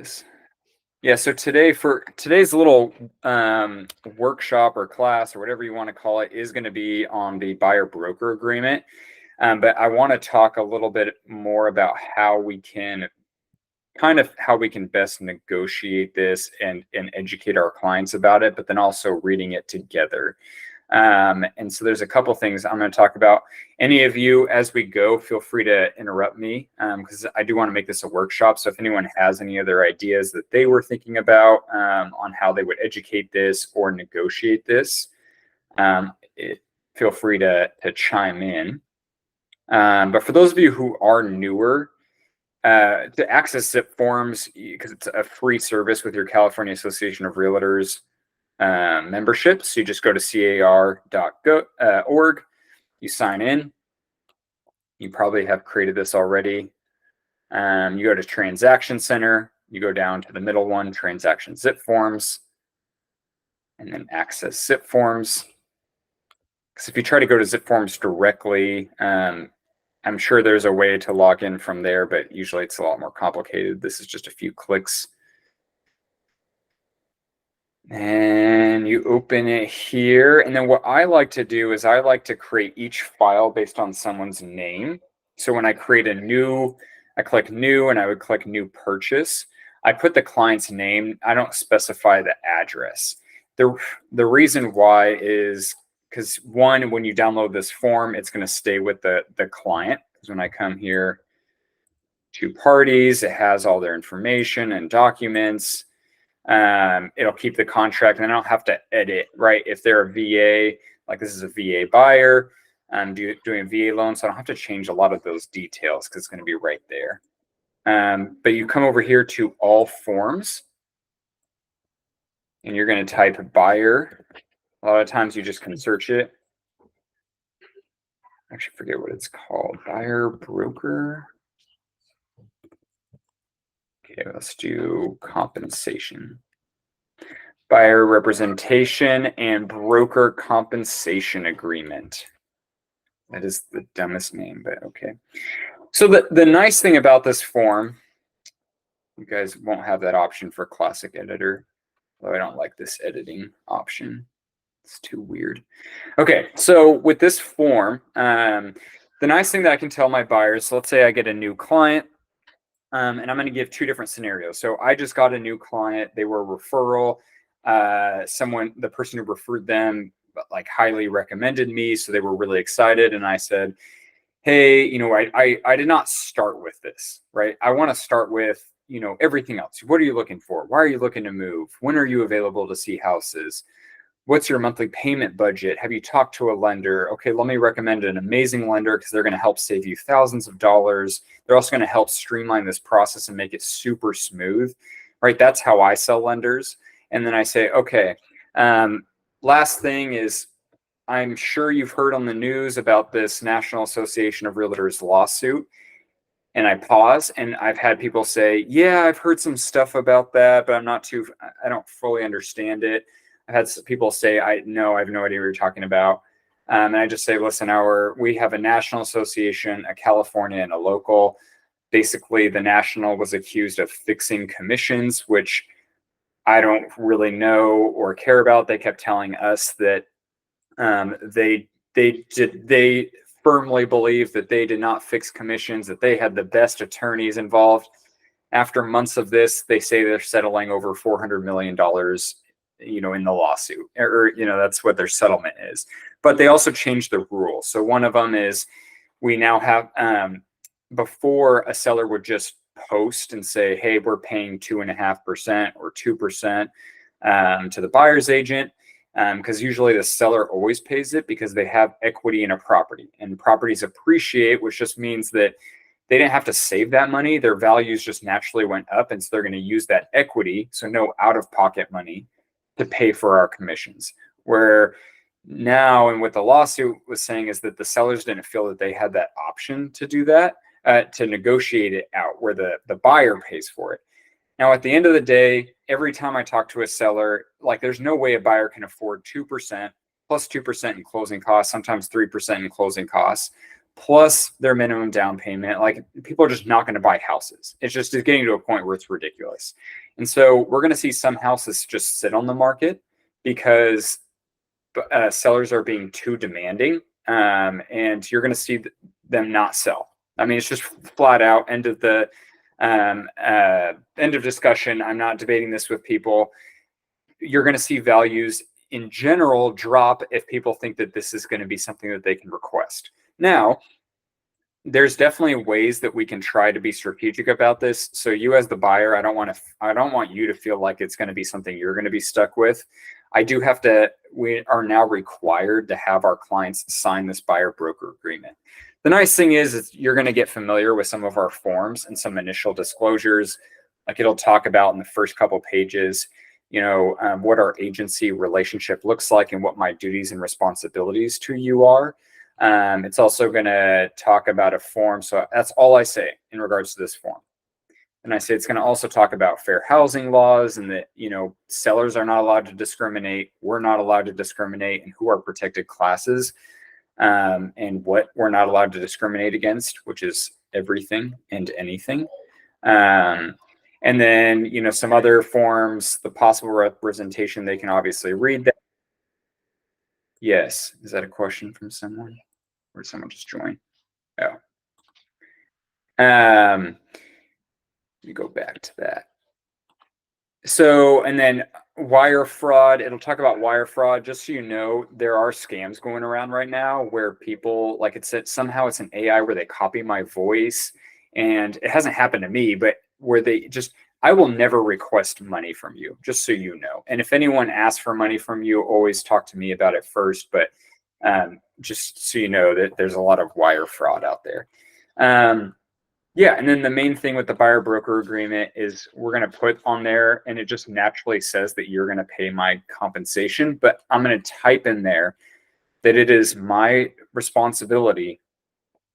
this. Yeah, so for today's little workshop or class or whatever you want to call it is going to be on the buyer broker agreement. But I want to talk a little bit more about how we can best negotiate this and educate our clients about it, but then also reading it together. And so there's a couple things I'm going to talk about. Any of you, as we go, feel free to interrupt me because I do want to make this a workshop. So if anyone has any other ideas that they were thinking about on how they would educate this or negotiate this, feel free to chime in. But for those of you who are newer, to access ZIP forms, because it's a free service with your California Association of Realtors membership. So you just go to car.org, you sign in. You probably have created this already. You go to Transaction Center, you go down to the middle one, Transaction ZIP Forms, and then Access ZIP Forms. Because if you try to go to ZIP Forms directly, I'm sure there's a way to log in from there, but usually it's a lot more complicated. This is just a few clicks. And you open it here. And then what I like to do is I like to create each file based on someone's name. So when I create a new, I click new and I would click new purchase. I put the client's name. I don't specify the address. The reason why is because one, when you download this form, it's going to stay with the client. Because when I come here to parties, it has all their information and documents. It'll keep the contract and I don't have to edit, right? If they're a VA, like this is a VA buyer, doing a VA loan, so I don't have to change a lot of those details because it's going to be right there. But you come over here to all forms and you're going to type buyer. A lot of times you just can search it. I actually forget what it's called. Buyer broker. Okay, let's do compensation. Buyer representation and broker compensation agreement. That is the dumbest name, but okay. So the nice thing about this form, you guys won't have that option for Classic Editor, though I don't like this editing option. It's too weird. Okay, so with this form, the nice thing that I can tell my buyers, so let's say I get a new client, and I'm going to give two different scenarios. So I just got a new client. They were a referral. The person who referred them, like highly recommended me. So they were really excited. And I said, hey, I did not start with this, right? I want to start with, everything else. What are you looking for? Why are you looking to move? When are you available to see houses? What's your monthly payment budget? Have you talked to a lender? Okay, let me recommend an amazing lender because they're going to help save you thousands of dollars. They're also going to help streamline this process and make it super smooth, right? That's how I sell lenders. And then I say, okay, last thing is, I'm sure you've heard on the news about this National Association of Realtors lawsuit. And I pause and I've had people say, yeah, I've heard some stuff about that, but I don't fully understand it. I've had people say, I have no idea what you're talking about. And I just say, listen, we have a national association, a California and a local. Basically, the national was accused of fixing commissions, which I don't really know or care about. They kept telling us that they firmly believe that they did not fix commissions, that they had the best attorneys involved. After months of this, they say they're settling over $400 million in the lawsuit, or that's what their settlement is. But they also changed the rules. So one of them is we now have before a seller would just post and say, hey, we're paying 2.5% or 2% to the buyer's agent, because usually the seller always pays it because they have equity in a property, and properties appreciate, which just means that they didn't have to save that money. Their values just naturally went up, and so they're going to use that equity, so no out-of-pocket money, to pay for our commissions. Where now, and what the lawsuit was saying is that the sellers didn't feel that they had that option to do that, to negotiate it out where the buyer pays for it. Now, at the end of the day, every time I talk to a seller, like there's no way a buyer can afford 2% plus 2% in closing costs, sometimes 3% in closing costs, plus their minimum down payment. Like, people are just not going to buy houses. It's getting to a point where it's ridiculous. And so we're going to see some houses just sit on the market because sellers are being too demanding, and you're going to see them not sell. I mean, it's just flat out end of discussion. I'm not debating this with people. You're going to see values in general drop if people think that this is going to be something that they can request. Now, there's definitely ways that we can try to be strategic about this. So you, as the buyer, I don't want you to feel like it's going to be something you're going to be stuck with. We are now required to have our clients sign this buyer broker agreement. The nice thing is you're going to get familiar with some of our forms and some initial disclosures. Like, it'll talk about in the first couple pages, what our agency relationship looks like and what my duties and responsibilities to you are. It's also going to talk about a form. So that's all I say in regards to this form. And I say it's going to also talk about fair housing laws, and that, sellers are not allowed to discriminate. We're not allowed to discriminate, and who are protected classes, and what we're not allowed to discriminate against, which is everything and anything. And then, some other forms, the possible representation, they can obviously read that. Yes. Is that a question from someone? Or did someone just join? Oh. Let me go back to that. So, and then wire fraud, it'll talk about wire fraud. Just so you know, there are scams going around right now where people, like, somehow it's an AI where they copy my voice, and it hasn't happened to me, but where I will never request money from you, just so you know. And if anyone asks for money from you, always talk to me about it first. But just so you know, that there's a lot of wire fraud out there. Yeah, and then the main thing with the buyer broker agreement is we're going to put on there, and it just naturally says that you're going to pay my compensation, but I'm going to type in there that it is my responsibility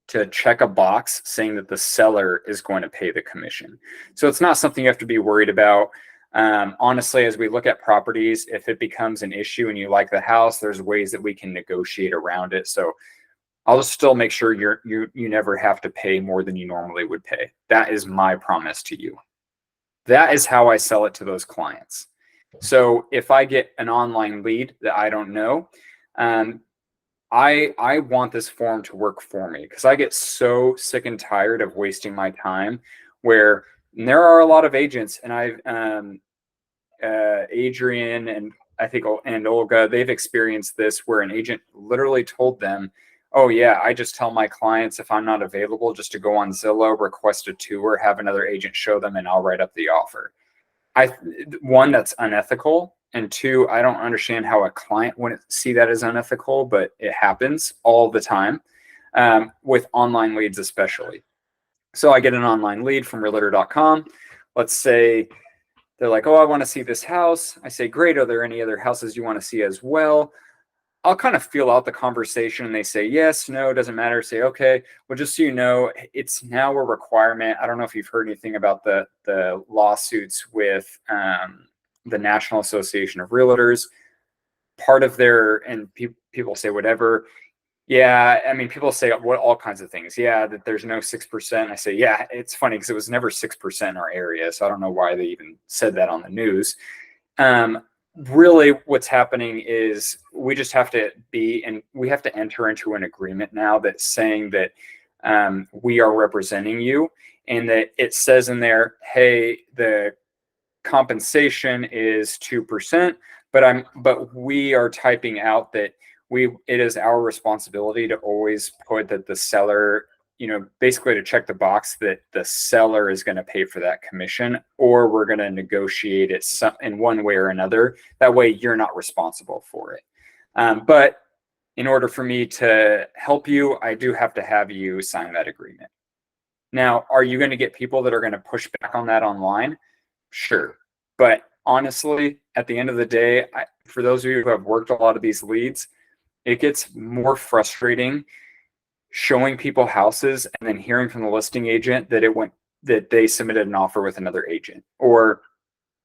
to check a box saying that the seller is going to pay the commission. So it's not something you have to be worried about. Honestly, as we look at properties, if it becomes an issue and you like the house, there's ways that we can negotiate around it. So I'll just still make sure you never have to pay more than you normally would pay. That is my promise to you. That is how I sell it to those clients. So if I get an online lead that I don't know, I want this form to work for me, because I get so sick and tired of wasting my time. And there are a lot of agents, and Adrian and I think and Olga, they've experienced this, where an agent literally told them, oh yeah, I just tell my clients if I'm not available just to go on Zillow, request a tour, have another agent show them, and I'll write up the offer. One, that's unethical. And two, I don't understand how a client wouldn't see that as unethical, but it happens all the time, with online leads especially. So I get an online lead from realtor.com. Let's say they're like, oh, I want to see this house. I say, great. Are there any other houses you want to see as well? I'll kind of feel out the conversation, and they say yes, no, doesn't matter. Say, okay, well, just so you know, it's now a requirement. I don't know if you've heard anything about the lawsuits with the National Association of Realtors. Part of and people say whatever. Yeah, I mean, people say all kinds of things. Yeah, that there's no 6%. I say, yeah, it's funny because it was never 6% in our area, so I don't know why they even said that on the news. Really what's happening is we just have to we have to enter into an agreement now that's saying that we are representing you, and that it says in there, hey, the compensation is 2%, but we are typing out that it is our responsibility to always put that the seller, basically to check the box that the seller is going to pay for that commission, or we're going to negotiate it in one way or another. That way you're not responsible for it. But in order for me to help you, I do have to have you sign that agreement. Now, are you going to get people that are going to push back on that online? Sure. But honestly, at the end of the day, for those of you who have worked a lot of these leads, it gets more frustrating showing people houses and then hearing from the listing agent that they submitted an offer with another agent, or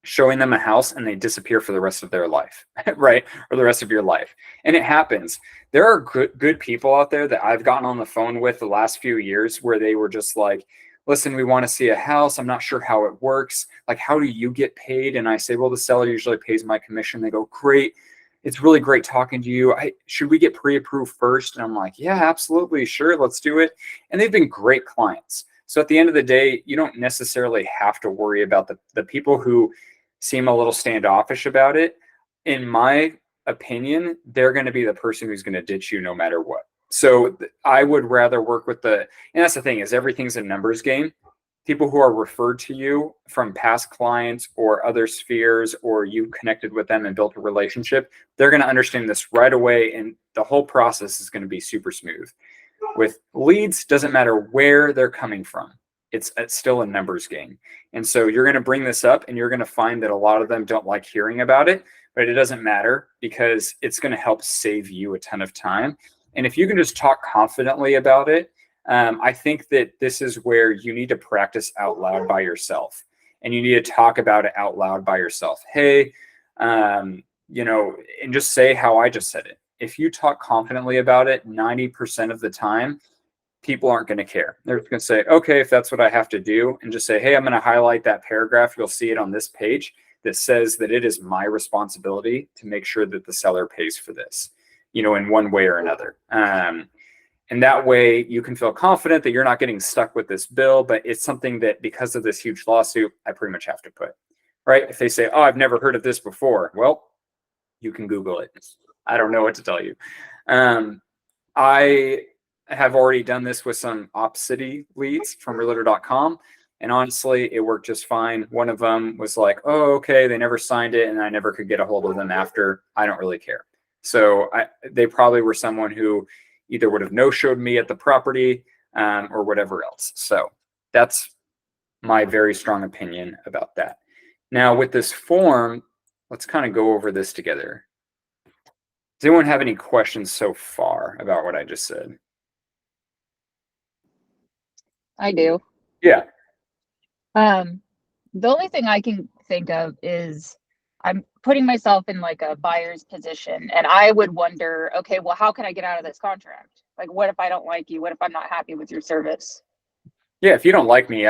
showing them a house and they disappear for the rest of their life, right? Or the rest of your life. And it happens. There are good people out there that I've gotten on the phone with the last few years where they were just like, listen, we want to see a house. I'm not sure how it works. Like, how do you get paid? And I say, well, the seller usually pays my commission. They go, great. It's really great talking to you. Should we get pre-approved first? And I'm like, yeah, absolutely. Sure. Let's do it. And they've been great clients. So at the end of the day, you don't necessarily have to worry about the people who seem a little standoffish about it. In my opinion, they're going to be the person who's going to ditch you no matter what. So I would rather work with and that's the thing, is everything's a numbers game. People who are referred to you from past clients or other spheres, or you connected with them and built a relationship, they're going to understand this right away. And the whole process is going to be super smooth. With leads, doesn't matter where they're coming from. It's still a numbers game. And so you're going to bring this up and you're going to find that a lot of them don't like hearing about it, but it doesn't matter because it's going to help save you a ton of time. And if you can just talk confidently about it, I think that this is where you need to practice out loud by yourself, and you need to talk about it out loud by yourself. Hey, and just say how I just said it. If you talk confidently about it, 90% of the time, people aren't going to care. They're just going to say, okay, if that's what I have to do, and just say, hey, I'm going to highlight that paragraph. You'll see it on this page that says that it is my responsibility to make sure that the seller pays for this, in one way or another. And that way you can feel confident that you're not getting stuck with this bill, but it's something that because of this huge lawsuit, I pretty much have to put, right? If they say, oh, I've never heard of this before, well, you can Google it. I don't know what to tell you. I have already done this with some Opcity leads from realtor.com. And honestly, it worked just fine. One of them was like, oh, okay, they never signed it. And I never could get a hold of them after. I don't really care. So they probably were someone who either would have no-showed me at the property or whatever else. So that's my very strong opinion about that. Now with this form, let's kind of go over this together. Does anyone have any questions so far about what I just said? I do. Yeah. The only thing I can think of is I'm putting myself in like a buyer's position, and I would wonder, okay, well, how can I get out of this contract? Like, what if I don't like you? What if I'm not happy with your service? Yeah, if you don't like me,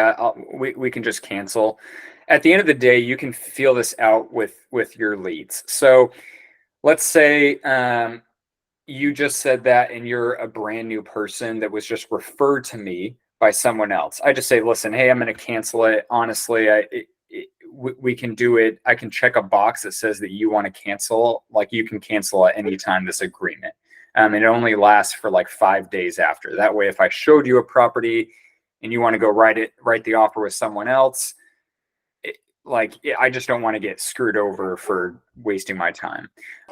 we can just cancel. At the end of the day, you can feel this out with your leads. So let's say you just said that and you're a brand new person that was just referred to me by someone else. I just say, listen, hey, I'm going to cancel it. Honestly, we can do it. I can check a box that says that you want to cancel. Like, you can cancel at any time this agreement. And it only lasts for like 5 days after. That way, if I showed you a property and you want to go write the offer with someone else, I just don't want to get screwed over for wasting my time.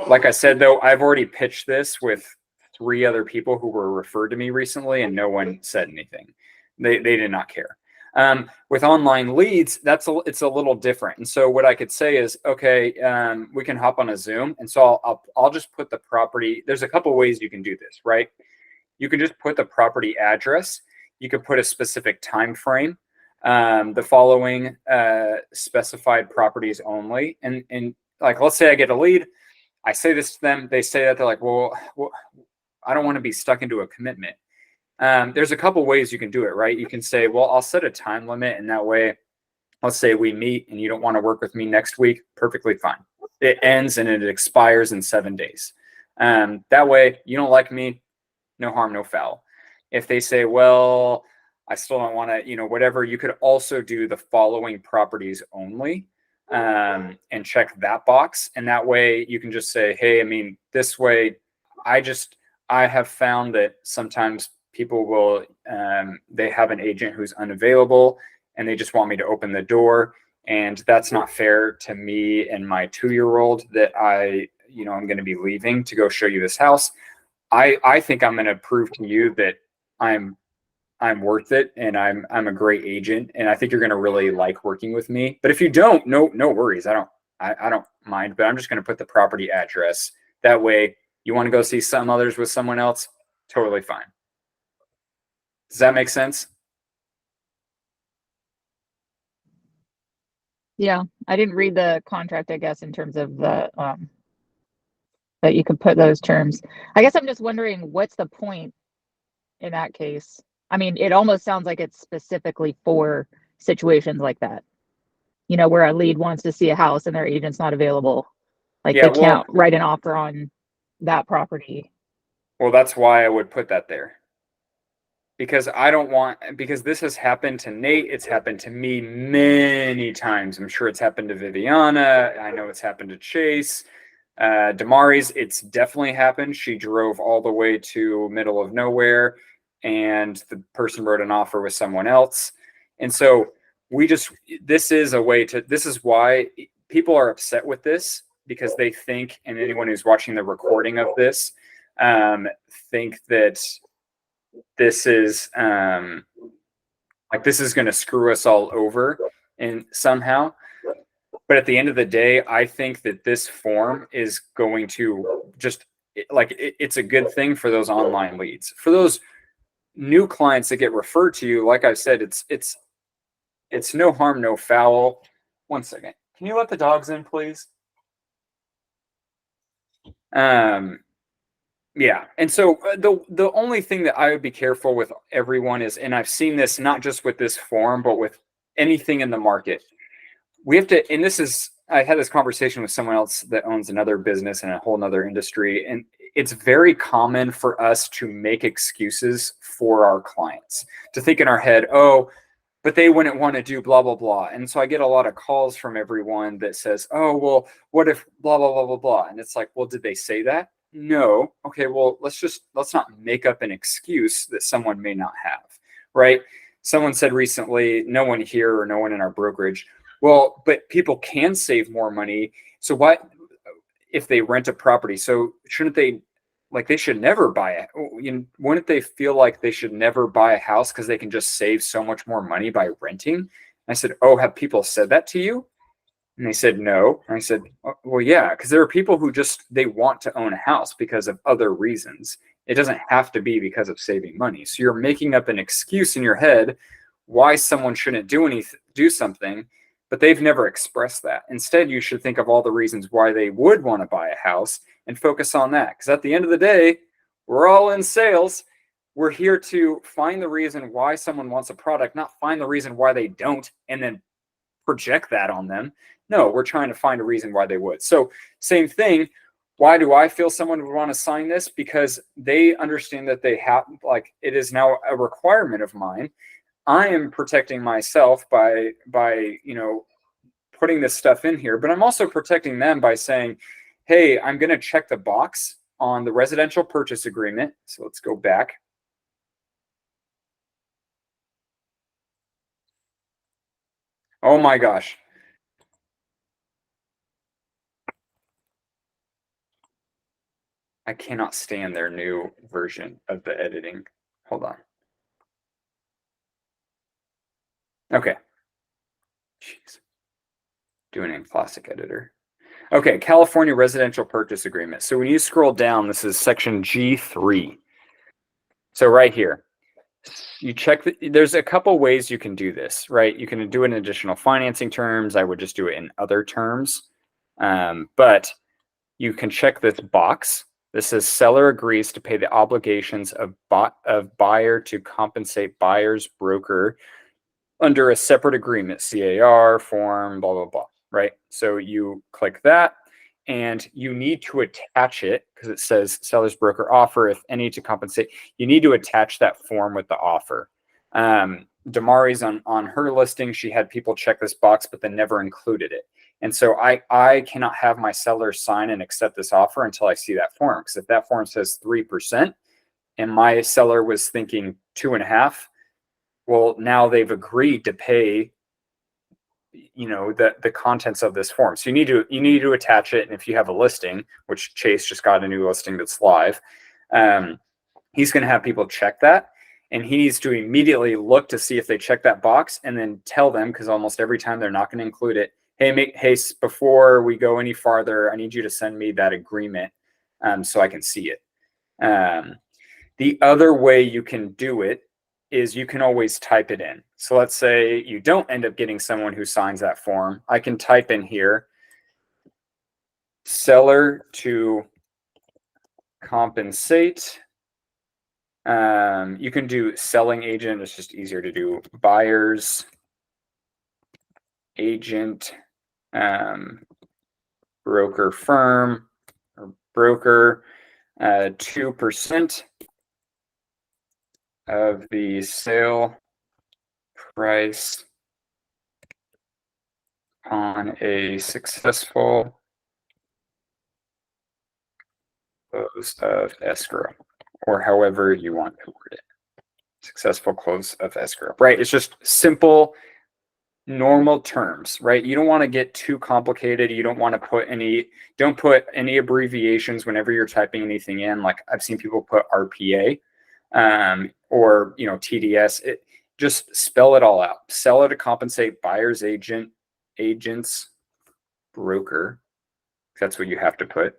Like I said, though, I've already pitched this with 3 other people who were referred to me recently, and no one said anything. They did not care. With online leads, it's a little different. And so what I could say is, okay, we can hop on a Zoom, and so I'll just put the property. There's a couple ways you can do this, right? You can just put the property address. You could put a specific time frame. The following specified properties only, and like, let's say I get a lead, I say this to them, they say that, they're like, well, I don't want to be stuck into a commitment. There's a couple ways you can do it, right? You can say, well, I'll set a time limit, and that way, let's say we meet and you don't want to work with me next week, perfectly fine. It ends and it expires in 7 days. That way, you don't like me, no harm, no foul. If they say, well, I still don't want to, whatever, you could also do the following properties only, and check that box. And that way you can just say, hey, this way, I have found that sometimes people will, they have an agent who's unavailable and they just want me to open the door. And that's not fair to me and my 2-year-old that I'm going to be leaving to go show you this house. I think I'm going to prove to you that I'm worth it, and I'm a great agent, and I think you're going to really like working with me. But if you don't, no worries. I don't mind, but I'm just going to put the property address. That way, you want to go see some others with someone else, totally fine. Does that make sense? Yeah, I didn't read the contract, I guess, in terms of the that you could put those terms. I guess I'm just wondering what's the point in that case? I mean, it almost sounds like it's specifically for situations like that. You know, where a lead wants to see a house and their agent's not available. Like Yeah, they can't write an offer on that property. well, that's why I would put that there. Because I don't want, because this has happened to Nate. It's happened to me many times. I'm sure it's happened to Viviana. I know it's happened to Chase. Damari's, it's definitely happened. She drove all the way to middle of nowhere and the person wrote an offer with someone else. And so this is a way to, this is why people are upset with this, because they think, and anyone who's watching the recording of this, think that this is this is going to screw us all over and somehow. But at the end of the day, I think that this form is going to just it's a good thing for those online leads. For those new clients that get referred to you, like I've said, it's no harm, no foul. One second. Can you let the dogs in, please? Yeah. And so the only thing that I would be careful with everyone is, and I've seen this not just with this form, but with anything in the market. We have to, and this is, I had this conversation with someone else that owns another business in a whole nother industry. And it's very common for us to make excuses for our clients, to think in our head, oh, but they wouldn't want to do blah, blah, blah. And so I get a lot of calls from everyone that says, oh, well, what if blah, blah, blah, blah, blah. And it's like, well, did they say that? No. Okay, well, let's not make up an excuse that someone may not have, right? Someone said recently, no one here or no one in our brokerage, well, but people can save more money. So why, if they rent a property, so shouldn't they, like, they should never buy it? Wouldn't they feel like they should never buy a house because they can just save so much more money by renting? I said, oh, have people said that to you? And they said no. And I said, well, yeah, because there are people who just, they want to own a house because of other reasons. It doesn't have to be because of saving money. So you're making up an excuse in your head why someone shouldn't do something, but they've never expressed that. Instead, you should think of all the reasons why they would want to buy a house and focus on that. Because at the end of the day, we're all in sales. We're here to find the reason why someone wants a product, not find the reason why they don't, and then project that on them. No, we're trying to find a reason why they would. So same thing. Why do I feel someone would want to sign this? Because they understand that they have, like, it is now a requirement of mine. I am protecting myself by putting this stuff in here, but I'm also protecting them by saying, hey, I'm going to check the box on the residential purchase agreement. So let's go back. Oh my gosh. I cannot stand their new version of the editing. Hold on. Okay. Jeez. Doing it in classic editor. Okay, California residential purchase agreement. So when you scroll down, this is section G3. So right here, you check there's a couple ways you can do this, right? You can do it in additional financing terms. I would just do it in other terms. But you can check this box. This says seller agrees to pay the obligations of buyer to compensate buyer's broker under a separate agreement, CAR, form, blah, blah, blah, right? So you click that and you need to attach it because it says seller's broker offer, if any, to compensate. You need to attach that form with the offer. Damari's on her listing, she had people check this box, but then never included it. And so I cannot have my seller sign and accept this offer until I see that form. Because if that form says 3% and my seller was thinking 2.5%, well, now they've agreed to pay, the contents of this form. So you need to attach it. And if you have a listing, which Chase just got a new listing that's live, he's going to have people check that. And he needs to immediately look to see if they check that box and then tell them, because almost every time they're not going to include it. Hey, before we go any farther, I need you to send me that agreement so I can see it. The other way you can do it is you can always type it in. So let's say you don't end up getting someone who signs that form. I can type in here, seller to compensate. You can do selling agent. It's just easier to do buyer's agent, broker firm or broker, 2% of the sale price on a successful close of escrow, or however you want to word it. Successful close of escrow, right? It's just simple, normal terms, right? You don't want to get too complicated. You don't want to don't put any abbreviations whenever you're typing anything in. Like I've seen people put RPA, or, TDS. Just spell it all out. Seller to compensate, buyer's agent, agents, broker. That's what you have to put.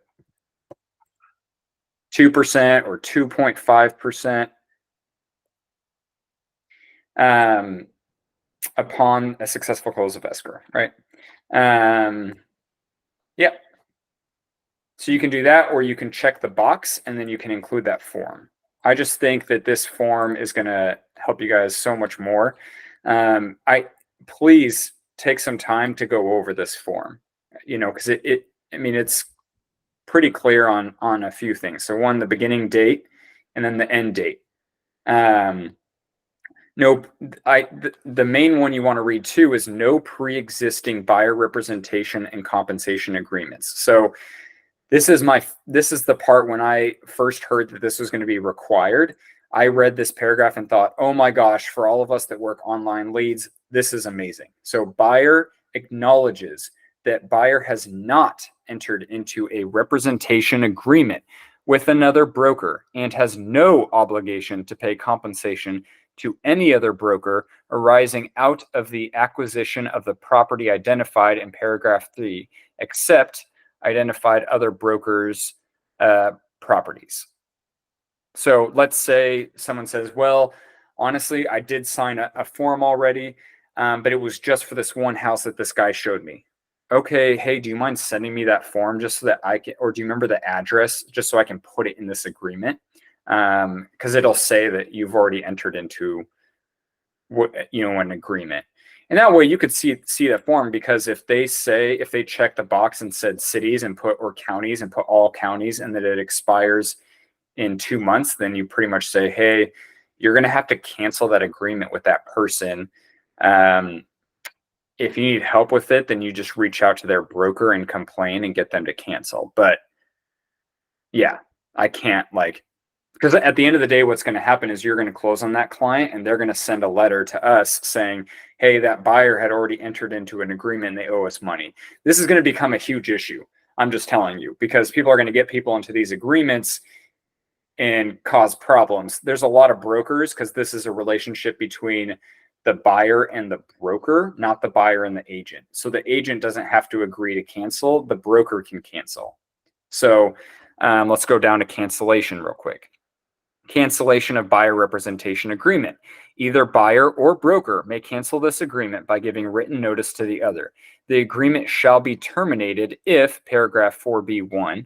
2% or 2.5%. Upon a successful close of escrow, right? Yeah. So you can do that, or you can check the box and then you can include that form. I just think that this form is going to help you guys so much more. Please take some time to go over this form, because it's pretty clear on a few things. So one, the beginning date, and then the end date. No, the main one you want to read too is no pre-existing buyer representation and compensation agreements. So this is the part when I first heard that this was going to be required. I read this paragraph and thought, oh my gosh, for all of us that work online leads, this is amazing. So buyer acknowledges that buyer has not entered into a representation agreement with another broker and has no obligation to pay compensation to any other broker arising out of the acquisition of the property identified in paragraph 3, except identified other brokers' properties. So let's say someone says, well, honestly, I did sign a form already, but it was just for this one house that this guy showed me. Okay, hey, do you mind sending me that form just so that I can, or do you remember the address just so I can put it in this agreement? Because it'll say that you've already entered into an agreement. And that way you could see that form, because if they check the box and said cities and or counties and put all counties, and that it expires in 2 months, then you pretty much say, hey, you're going to have to cancel that agreement with that person. If you need help with it, then you just reach out to their broker and complain and get them to cancel. But yeah, I can't because at the end of the day, what's going to happen is you're going to close on that client and they're going to send a letter to us saying, hey, that buyer had already entered into an agreement and they owe us money. This is going to become a huge issue. I'm just telling you, because people are going to get people into these agreements and cause problems. There's a lot of brokers, because this is a relationship between the buyer and the broker, not the buyer and the agent. So the agent doesn't have to agree to cancel. The broker can cancel. So let's go down to cancellation real quick. Cancellation of buyer representation agreement. Either buyer or broker may cancel this agreement by giving written notice to the other. The agreement shall be terminated if paragraph 4B1,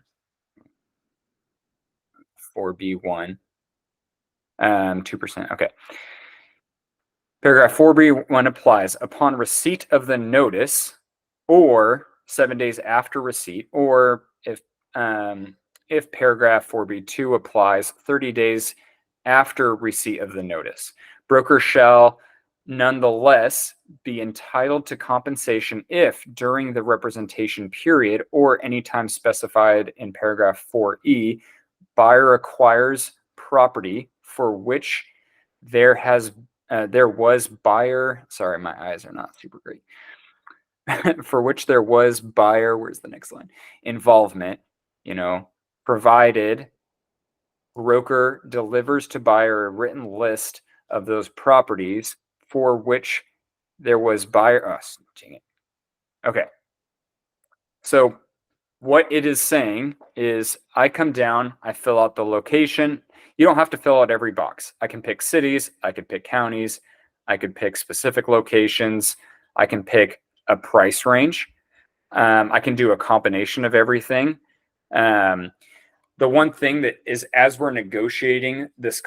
2%. Okay. Paragraph 4B1 applies upon receipt of the notice, or 7 days after receipt, or if paragraph 4B2 applies, 30 days after receipt of the notice. Broker shall nonetheless be entitled to compensation if during the representation period or any time specified in paragraph 4E, buyer acquires property for which there was buyer, sorry, my eyes are not super great, for which there was buyer, where's the next line, involvement, provided broker delivers to buyer a written list of those properties for which there was buyer. Oh, dang it. Okay. So what it is saying is I come down, I fill out the location. You don't have to fill out every box. I can pick cities, I could pick counties, I could pick specific locations, I can pick a price range. I can do a combination of everything. Um, the one thing that is, as we're negotiating this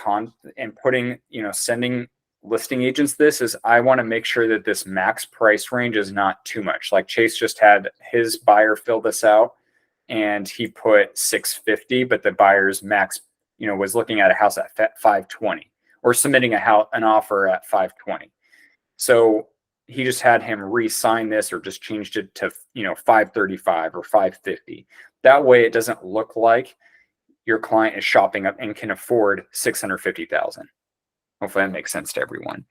and putting, sending listing agents this, is I want to make sure that this max price range is not too much. Like Chase just had his buyer fill this out and he put 650, but the buyer's max, was looking at a house at 520 or submitting an offer at 520. So he just had him re-sign this or just changed it to 535 or 550. That way it doesn't look like your client is shopping up and can afford 650,000. Hopefully that makes sense to everyone.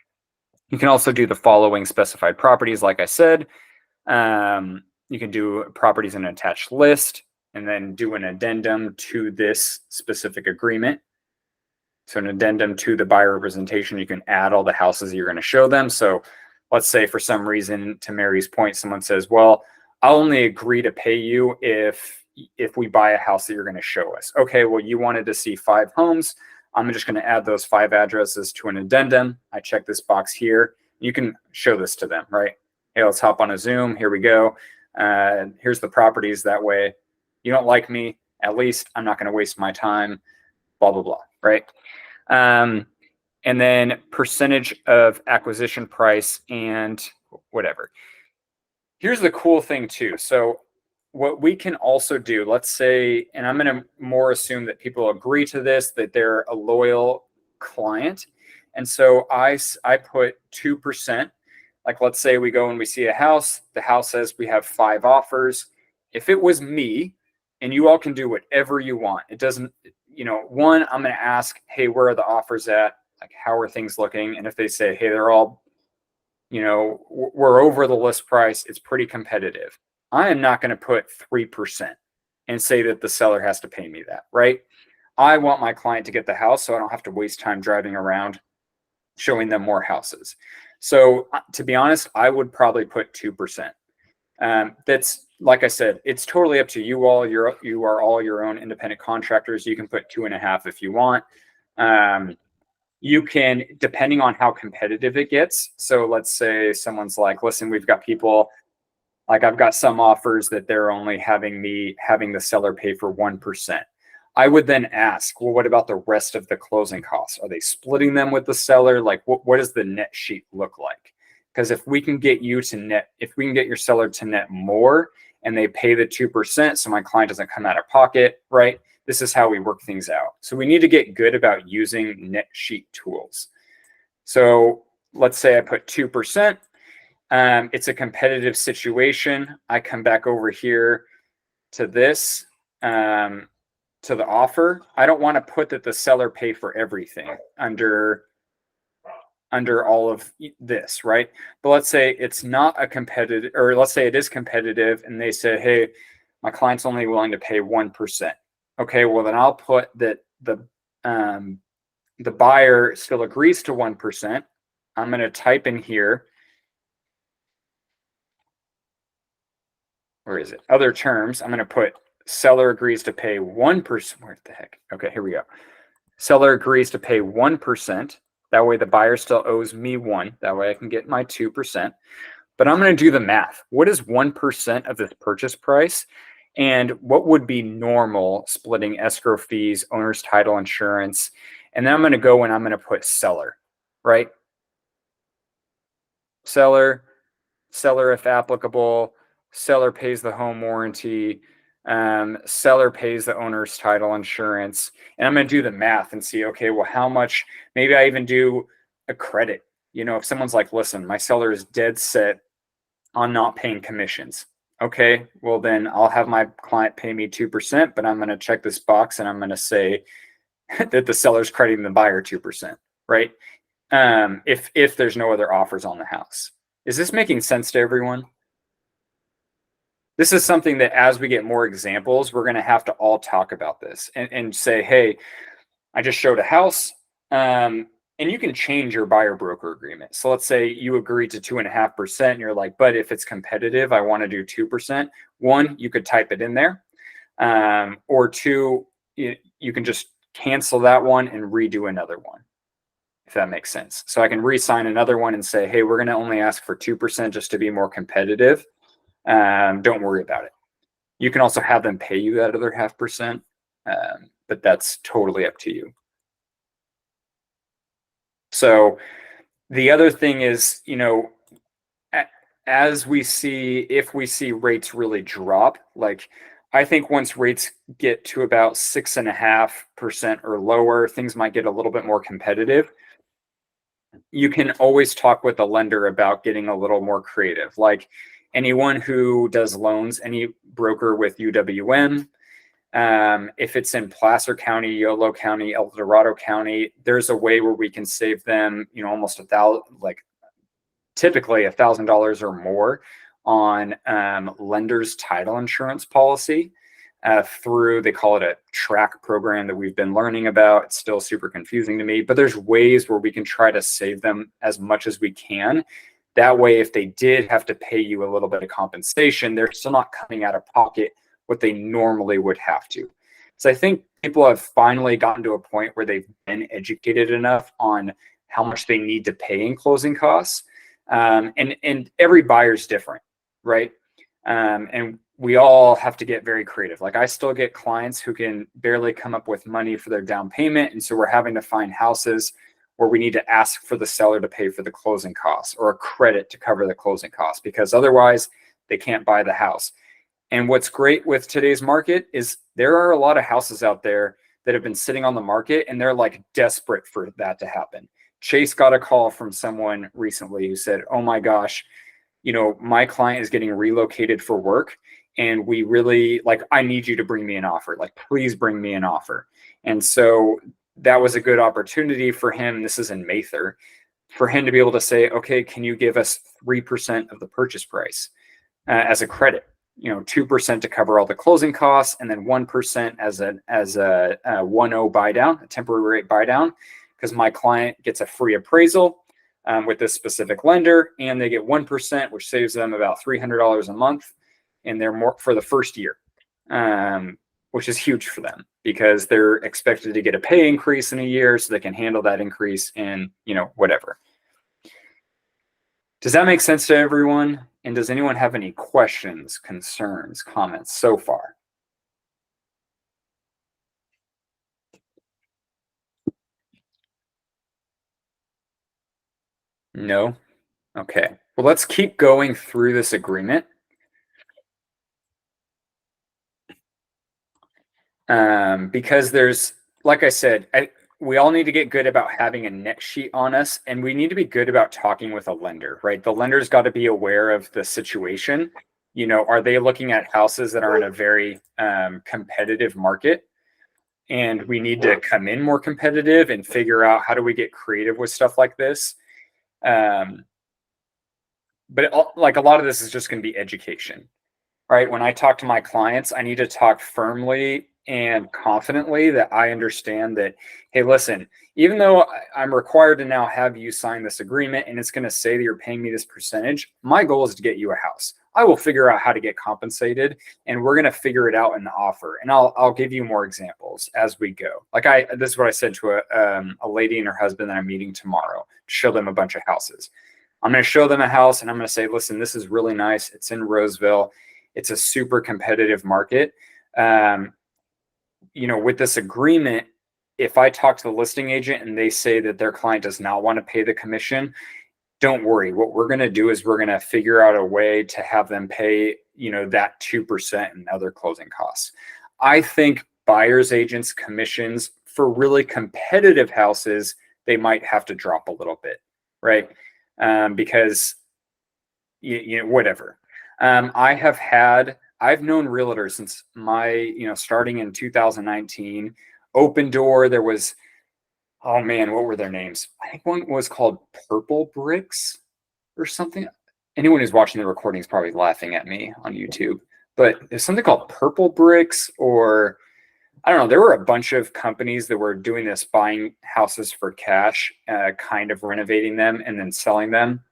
You can also do the following specified properties, like I said. You can do properties in an attached list and then do an addendum to this specific agreement. So an addendum to the buyer representation, you can add all the houses you're going to show them. So let's say for some reason, to Mary's point, someone says, well, I'll only agree to pay you if we buy a house that you're going to show us. Okay, well, you wanted to see 5 homes. I'm just going to add those 5 addresses to an addendum. I check this box here. You can show this to them, right? Hey, let's hop on a Zoom. Here we go. Here's the properties. That way you don't like me. At least I'm not going to waste my time, blah, blah, blah, right? And then percentage of acquisition price and whatever. Here's the cool thing too. So what we can also do, let's say, and I'm going to more assume that people agree to this, that they're a loyal client. And so I put 2%. Like, let's say we go and we see a house, the house says we have 5 offers. If it was me, and you all can do whatever you want, it doesn't, one, I'm going to ask, hey, where are the offers at? Like, how are things looking? And if they say, hey, they're all, we're over the list price, it's pretty competitive, I am not going to put 3% and say that the seller has to pay me that, right? I want my client to get the house so I don't have to waste time driving around showing them more houses. So to be honest, I would probably put 2%. That's, like I said, it's totally up to you all. You are all your own independent contractors. You can put 2.5 if you want. You can, depending on how competitive it gets. So let's say someone's like, listen, we've got people, like I've got some offers that they're only having the seller pay for 1%. I would then ask, well, what about the rest of the closing costs? Are they splitting them with the seller? Like, what does the net sheet look like? Because if we can get your seller to net more and they pay the 2%, so my client doesn't come out of pocket, right? This is how we work things out. So we need to get good about using net sheet tools. So let's say I put 2%. It's a competitive situation. I come back over here to this, to the offer. I don't want to put that the seller pay for everything under all of this, right? But let's say it's not a competitive, or let's say it is competitive and they say, hey, my client's only willing to pay 1%. Okay, well then I'll put that the buyer still agrees to 1%. I'm going to type in here, where is it? Other terms. I'm going to put seller agrees to pay 1%. Where the heck? Okay, here we go. Seller agrees to pay 1%. That way the buyer still owes me 1. That way I can get my 2%. But I'm going to do the math. What is 1% of this purchase price? And what would be normal splitting escrow fees, owner's title insurance? And then I'm going to go and I'm going to put seller, right? Seller if applicable, seller pays the home warranty, seller pays the owner's title insurance. And I'm going to do the math and see, okay, well, how much, maybe I even do a credit. If someone's like, listen, my seller is dead set on not paying commissions. Okay, well, then I'll have my client pay me 2%, but I'm going to check this box and I'm going to say that the seller's crediting the buyer 2%, right? If there's no other offers on the house. Is this making sense to everyone? This is something that as we get more examples, we're going to have to all talk about this and say, hey, I just showed a house. And you can change your buyer broker agreement. So let's say you agree to 2.5% and you're like, but if it's competitive, I want to do 2%. One, you could type it in there. Or two, you can just cancel that one and redo another one, if that makes sense. So I can re-sign another one and say, hey, we're going to only ask for 2% just to be more competitive. Don't worry about it. You can also have them pay you that other 0.5%, but that's totally up to you. So the other thing is, as we see, if we see rates really drop, like I think once rates get to about 6.5% or lower, things might get a little bit more competitive. You can always talk with a lender about getting a little more creative. Like anyone who does loans, any broker with UWM, if it's in Placer County, Yolo County, El Dorado County, there's a way where we can save them, almost typically $1,000 or more on lender's title insurance policy through, they call it a track program that we've been learning about. It's still super confusing to me, but there's ways where we can try to save them as much as we can. That way, if they did have to pay you a little bit of compensation, they're still not coming out of pocket what they normally would have to. So I think people have finally gotten to a point where they've been educated enough on how much they need to pay in closing costs. And every buyer's different, right? And we all have to get very creative. Like I still get clients who can barely come up with money for their down payment. And so we're having to find houses where we need to ask for the seller to pay for the closing costs or a credit to cover the closing costs, because otherwise they can't buy the house. And what's great with today's market is there are a lot of houses out there that have been sitting on the market and they're like desperate for that to happen. Chase got a call from someone recently who said, oh my gosh, my client is getting relocated for work and we really I need you to bring me an offer. Like, please bring me an offer. And so that was a good opportunity for him. This is in Mather, for him to be able to say, okay, can you give us 3% of the purchase price as a credit? 2% to cover all the closing costs, and then 1% as a 1.0 buy down, a temporary rate buy down, because my client gets a free appraisal with this specific lender, and they get 1%, which saves them about $300 a month, and they're more for the first year, which is huge for them because they're expected to get a pay increase in a year, so they can handle that increase in whatever. Does that make sense to everyone? And does anyone have any questions, concerns, comments so far? No? Okay. Well, let's keep going through this agreement. Because there's, like I said, we all need to get good about having a net sheet on us, and we need to be good about talking with a lender, right? The lender's got to be aware of the situation. Are they looking at houses that are in a very competitive market? And we need to come in more competitive and figure out how do we get creative with stuff like this. But a lot of this is just going to be education, right? When I talk to my clients, I need to talk firmly and confidently that I understand that, hey, listen, even though I'm required to now have you sign this agreement and it's going to say that you're paying me this percentage, my goal is to get you a house. I will figure out how to get compensated, and we're going to figure it out in the offer. And I'll give you more examples as we go. This is what I said to a lady and her husband that I'm meeting tomorrow to show them a bunch of houses. I'm going to show them a house and I'm going to say, listen, this is really nice. It's in Roseville. It's a super competitive market. With this agreement, if I talk to the listing agent and they say that their client does not want to pay the commission, don't worry. What we're going to do is we're going to figure out a way to have them pay, that 2% and other closing costs. I think buyers agents commissions for really competitive houses, they might have to drop a little bit, right? Because whatever. I've known realtors since starting in 2019. Open Door, there was, oh man, what were their names? I think one was called Purple Bricks or something. Anyone who's watching the recording is probably laughing at me on YouTube, but there's something called Purple Bricks, or I don't know. There were a bunch of companies that were doing this, buying houses for cash, kind of renovating them and then selling them.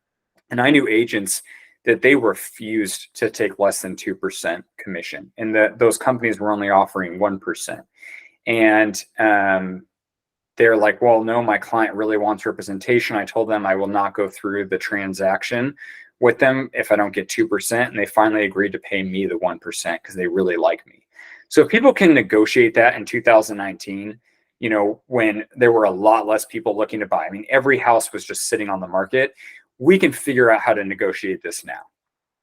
And I knew agents that they refused to take less than 2% commission, and that those companies were only offering 1%. And they're like, well, no, my client really wants representation. I told them I will not go through the transaction with them if I don't get 2%. And they finally agreed to pay me the 1% because they really like me. So if people can negotiate that in 2019, you know, when there were a lot less people looking to buy, I mean, every house was just sitting on the market, we can figure out how to negotiate this now,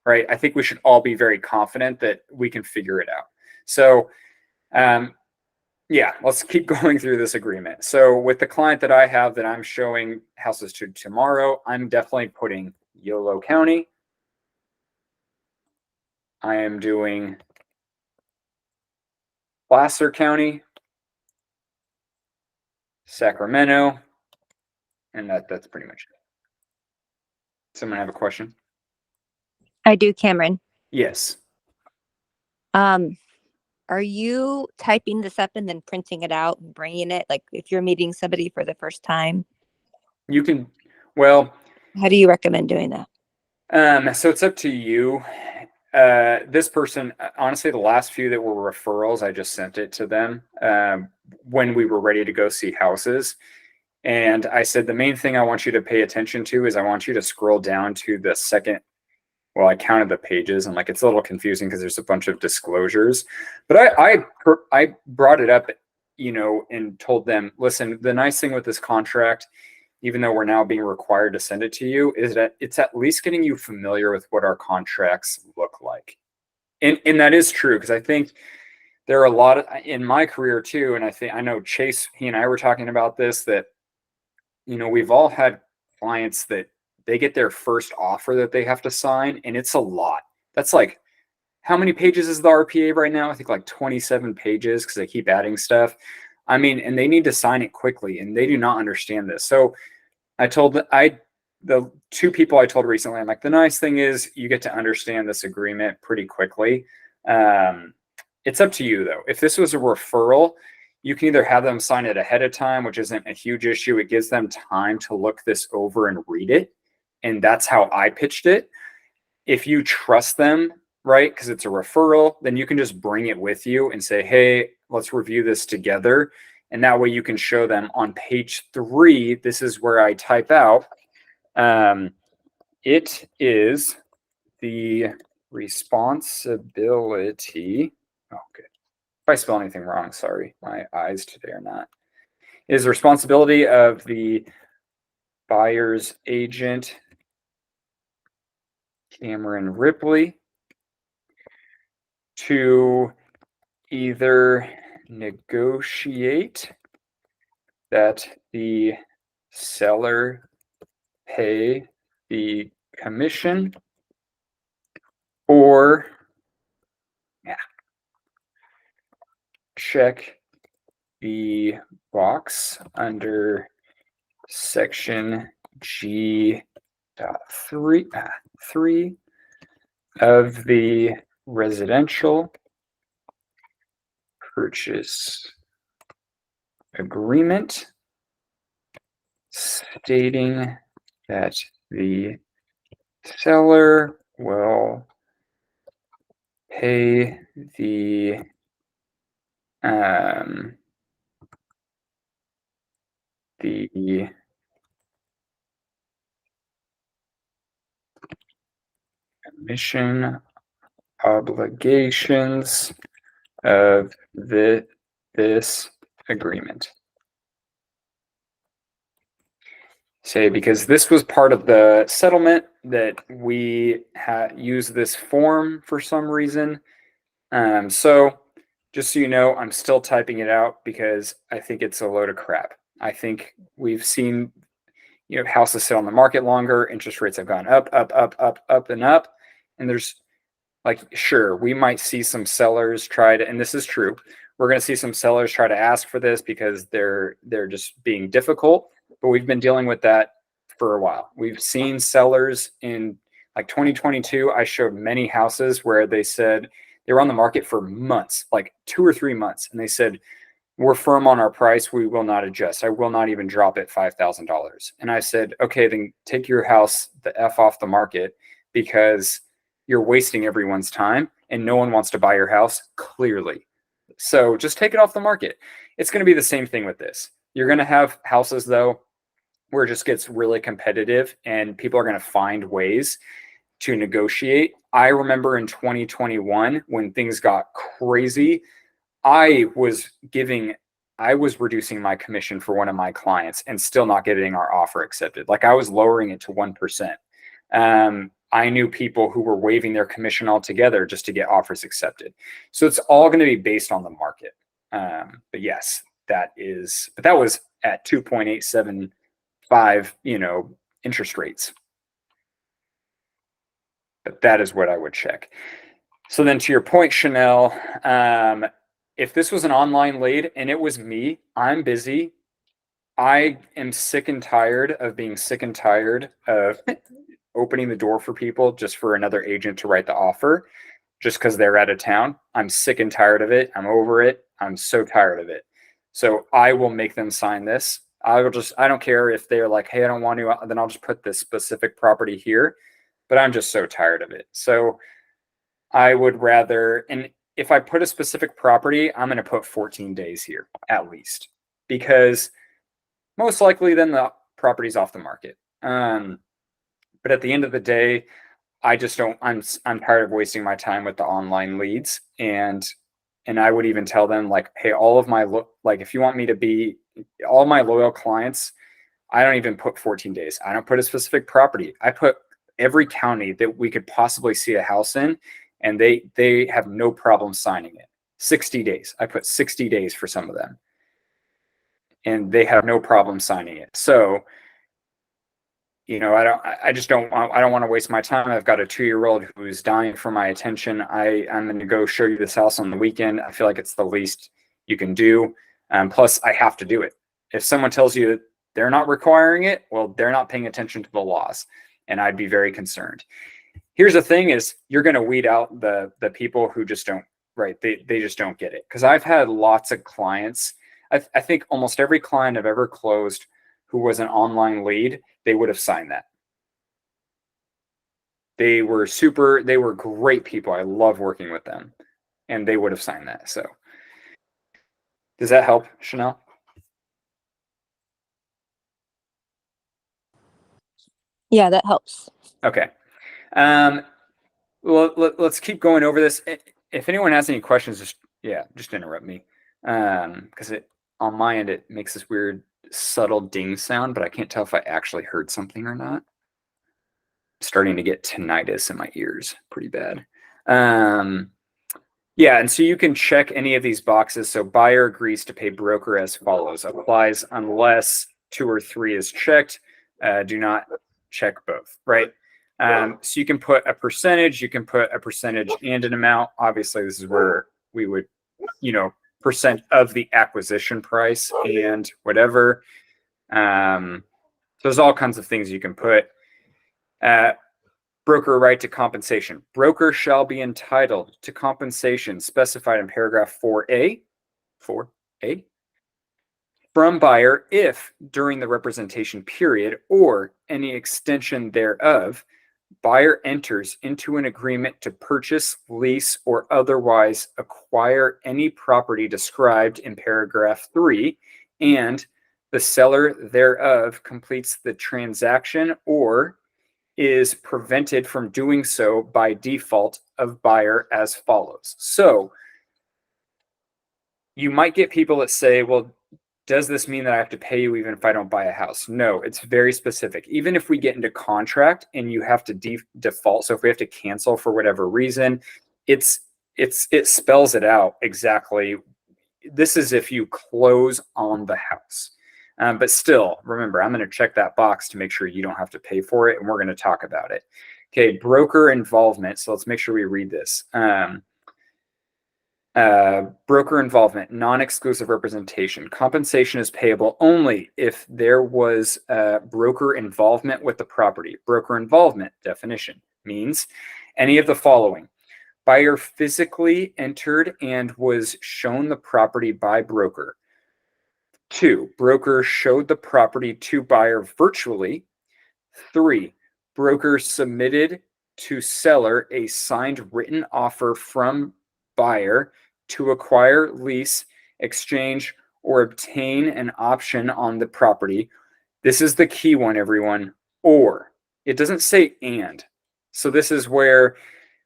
right? I think we should all be very confident that we can figure it out. So, yeah, let's keep going through this agreement. So with the client that I have that I'm showing houses to tomorrow, I'm definitely putting Yolo County. I am doing Placer County, Sacramento, and that's pretty much it. Someone have a question? I do, Cameron. Yes. Are you typing this up and then printing it out and bringing it? Like if you're meeting somebody for the first time, You can, well, how do you recommend doing that? so it's up to you. This person, honestly, the last few that were referrals, I just sent it to them when we were ready to go see houses. And I said, the main thing I want you to pay attention to is I want you to scroll down to the second. Well, I counted the pages. I'm like, it's a little confusing because there's a bunch of disclosures. But I brought it up, you know, and told them, listen, the nice thing with this contract, even though we're now being required to send it to you, is that it's at least getting you familiar with what our contracts look like. And that is true, because I think there are a lot of, in my career too, and I know Chase, he and I were talking about this, that, you know, we've all had clients that they get their first offer that they have to sign, and it's a lot. That's like, how many pages is the RPA right now? I think like 27 pages because they keep adding stuff. I mean, and they need to sign it quickly, and they do not understand this. So the two people I told recently, I'm like, the nice thing is you get to understand this agreement pretty quickly. It's up to you though. If this was a referral, you can either have them sign it ahead of time, which isn't a huge issue. It gives them time to look this over and read it. And that's how I pitched it. If you trust them, right, because it's a referral, then you can just bring it with you and say, hey, let's review this together. And that way you can show them on page 3, this is where I type out, it is the responsibility. Oh, good. If I spell anything wrong, sorry. My eyes today are not. It is the responsibility of the buyer's agent, Cameron Ripley, to either negotiate that the seller pay the commission, or check the box under section G.3 of the residential purchase agreement, stating that the seller will pay the commission obligations of this agreement. Say, because this was part of the settlement that we used this form for some reason. So just so you know, I'm still typing it out because I think it's a load of crap. I think we've seen, you know, houses sit on the market longer, interest rates have gone up, and up. And there's, like, sure, we might see some sellers try to, and this is true, we're going to see some sellers try to ask for this because they're just being difficult, but we've been dealing with that for a while. We've seen sellers in like 2022. I showed many houses where they said they were on the market for months, like 2 or 3 months. And they said, we're firm on our price. We will not adjust. I will not even drop it $5,000. And I said, okay, then take your house the F off the market. because you're wasting everyone's time and no one wants to buy your house, clearly. So just take it off the market. It's going to be the same thing with this. You're going to have houses, though, where it just gets really competitive and people are going to find ways to negotiate. I remember in 2021 when things got crazy, I was reducing my commission for one of my clients and still not getting our offer accepted. Like I was lowering it to 1%. I knew people who were waiving their commission altogether just to get offers accepted. So it's all going to be based on the market. But yes, that was at 2.875, interest rates. But that is what I would check. So then to your point, Chanel, if this was an online lead and it was me, I'm busy. I am sick and tired of being sick and tired of opening the door for people just for another agent to write the offer just because they're out of town. I'm sick and tired of it. I'm over it. I'm so tired of it. So I will make them sign this. I don't care if they're like, hey, I don't want to, then I'll just put this specific property here. But I'm just so tired of it. So I would rather, and if I put a specific property, I'm going to put 14 days here at least, because most likely then the property's off the market. But at the end of the day, I just don't, I'm tired of wasting my time with the online leads. And I would even tell them like, hey, all of my, like, if you want me to be all my loyal clients, I don't even put 14 days. I don't put a specific property. I put every county that we could possibly see a house in, and they have no problem signing it. 60 days. I put 60 days for some of them, and they have no problem signing it. So, I just don't want to waste my time. I've got a 2-year-old who's dying for my attention. I'm going to go show you this house on the weekend. I feel like it's the least you can do. Plus I have to do it. If someone tells you that they're not requiring it, well, they're not paying attention to the laws, and I'd be very concerned. Here's the thing is you're going to weed out the people who just don't, right? They just don't get it. Because I've had lots of clients. I think almost every client I've ever closed who was an online lead, they would have signed that. They were great people. I love working with them, and they would have signed that. So does that help, Chanel? Yeah, that helps. Okay. Well, let's keep going over this. If anyone has any questions, just interrupt me. Because on my end, it makes this weird subtle ding sound, but I can't tell if I actually heard something or not. I'm starting to get tinnitus in my ears pretty bad. Yeah, and so you can check any of these boxes. So buyer agrees to pay broker as follows. Applies unless 2 or 3 is checked. Do not check both, right? So you can put a percentage, you can put a percentage and an amount. Obviously, this is where we would, percent of the acquisition price and whatever. So there's all kinds of things you can put. Broker right to compensation. Broker shall be entitled to compensation specified in paragraph 4A from buyer if during the representation period or any extension thereof, buyer enters into an agreement to purchase, lease, or otherwise acquire any property described in paragraph 3, and the seller thereof completes the transaction or is prevented from doing so by default of buyer as follows. So you might get people that say, well, does this mean that I have to pay you even if I don't buy a house? No, it's very specific. Even if we get into contract and you have to default, so if we have to cancel for whatever reason, it spells it out exactly. This is if you close on the house. But still, remember, I'm going to check that box to make sure you don't have to pay for it, and we're going to talk about it. Okay, broker involvement. So let's make sure we read this. Broker involvement, non-exclusive representation. Compensation is payable only if there was broker involvement with the property. Broker involvement definition means any of the following. Buyer physically entered and was shown the property by broker. 2, broker showed the property to buyer virtually. 3, broker submitted to seller a signed written offer from buyer to acquire, lease, exchange, or obtain an option on the property. This is the key one, everyone. Or. It doesn't say and. So this is where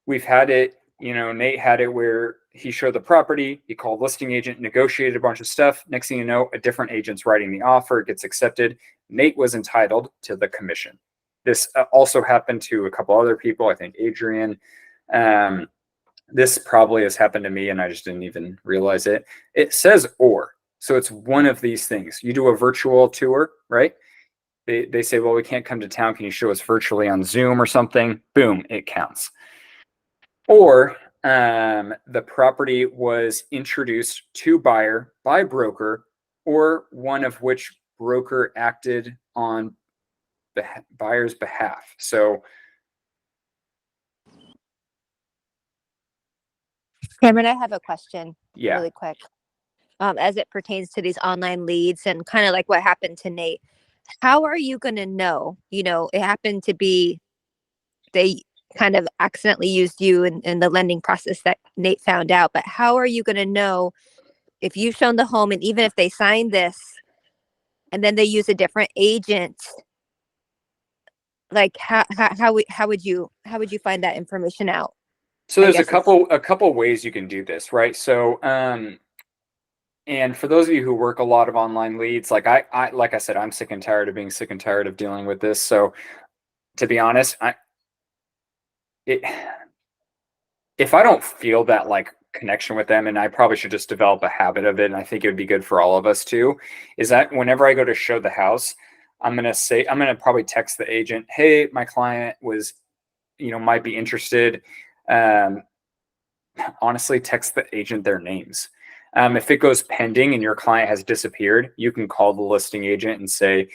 we've had it, Nate had it where he showed the property, he called listing agent, negotiated a bunch of stuff. Next thing you know, a different agent's writing the offer, it gets accepted. Nate was entitled to the commission. This also happened to a couple other people, I think Adrian. This probably has happened to me and I just didn't even realize it. It says or. So it's one of these things. You do a virtual tour, right? They say, well, we can't come to town. Can you show us virtually on Zoom or something? Boom, it counts. Or the property was introduced to buyer by broker, or one of which broker acted on the buyer's behalf. So Cameron, I have a question yeah. really quick. As it pertains to these online leads and kind of like what happened to Nate, how are you going to know, it happened to be, they kind of accidentally used you in the lending process that Nate found out, but how are you going to know if you've shown the home and even if they sign this and then they use a different agent, like how would you find that information out? So there's a couple ways you can do this, right? So and for those of you who work a lot of online leads, like I said, I'm sick and tired of being sick and tired of dealing with this. So to be honest, if I don't feel that like connection with them, and I probably should just develop a habit of it, and I think it would be good for all of us too, is that whenever I go to show the house, I'm gonna probably text the agent, hey, my client was, might be interested. Honestly, text the agent their names. If it goes pending and your client has disappeared, you can call the listing agent and say,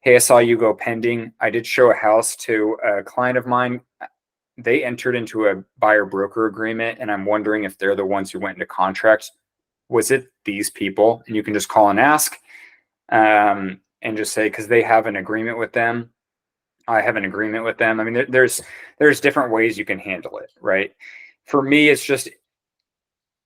hey, I saw you go pending. I did show a house to a client of mine. They entered into a buyer broker agreement, and I'm wondering if they're the ones who went into contract. Was it these people? And you can just call and ask, and just say, because they have an agreement with them. I have an agreement with them. I mean, there's different ways you can handle it, right? For me, it's just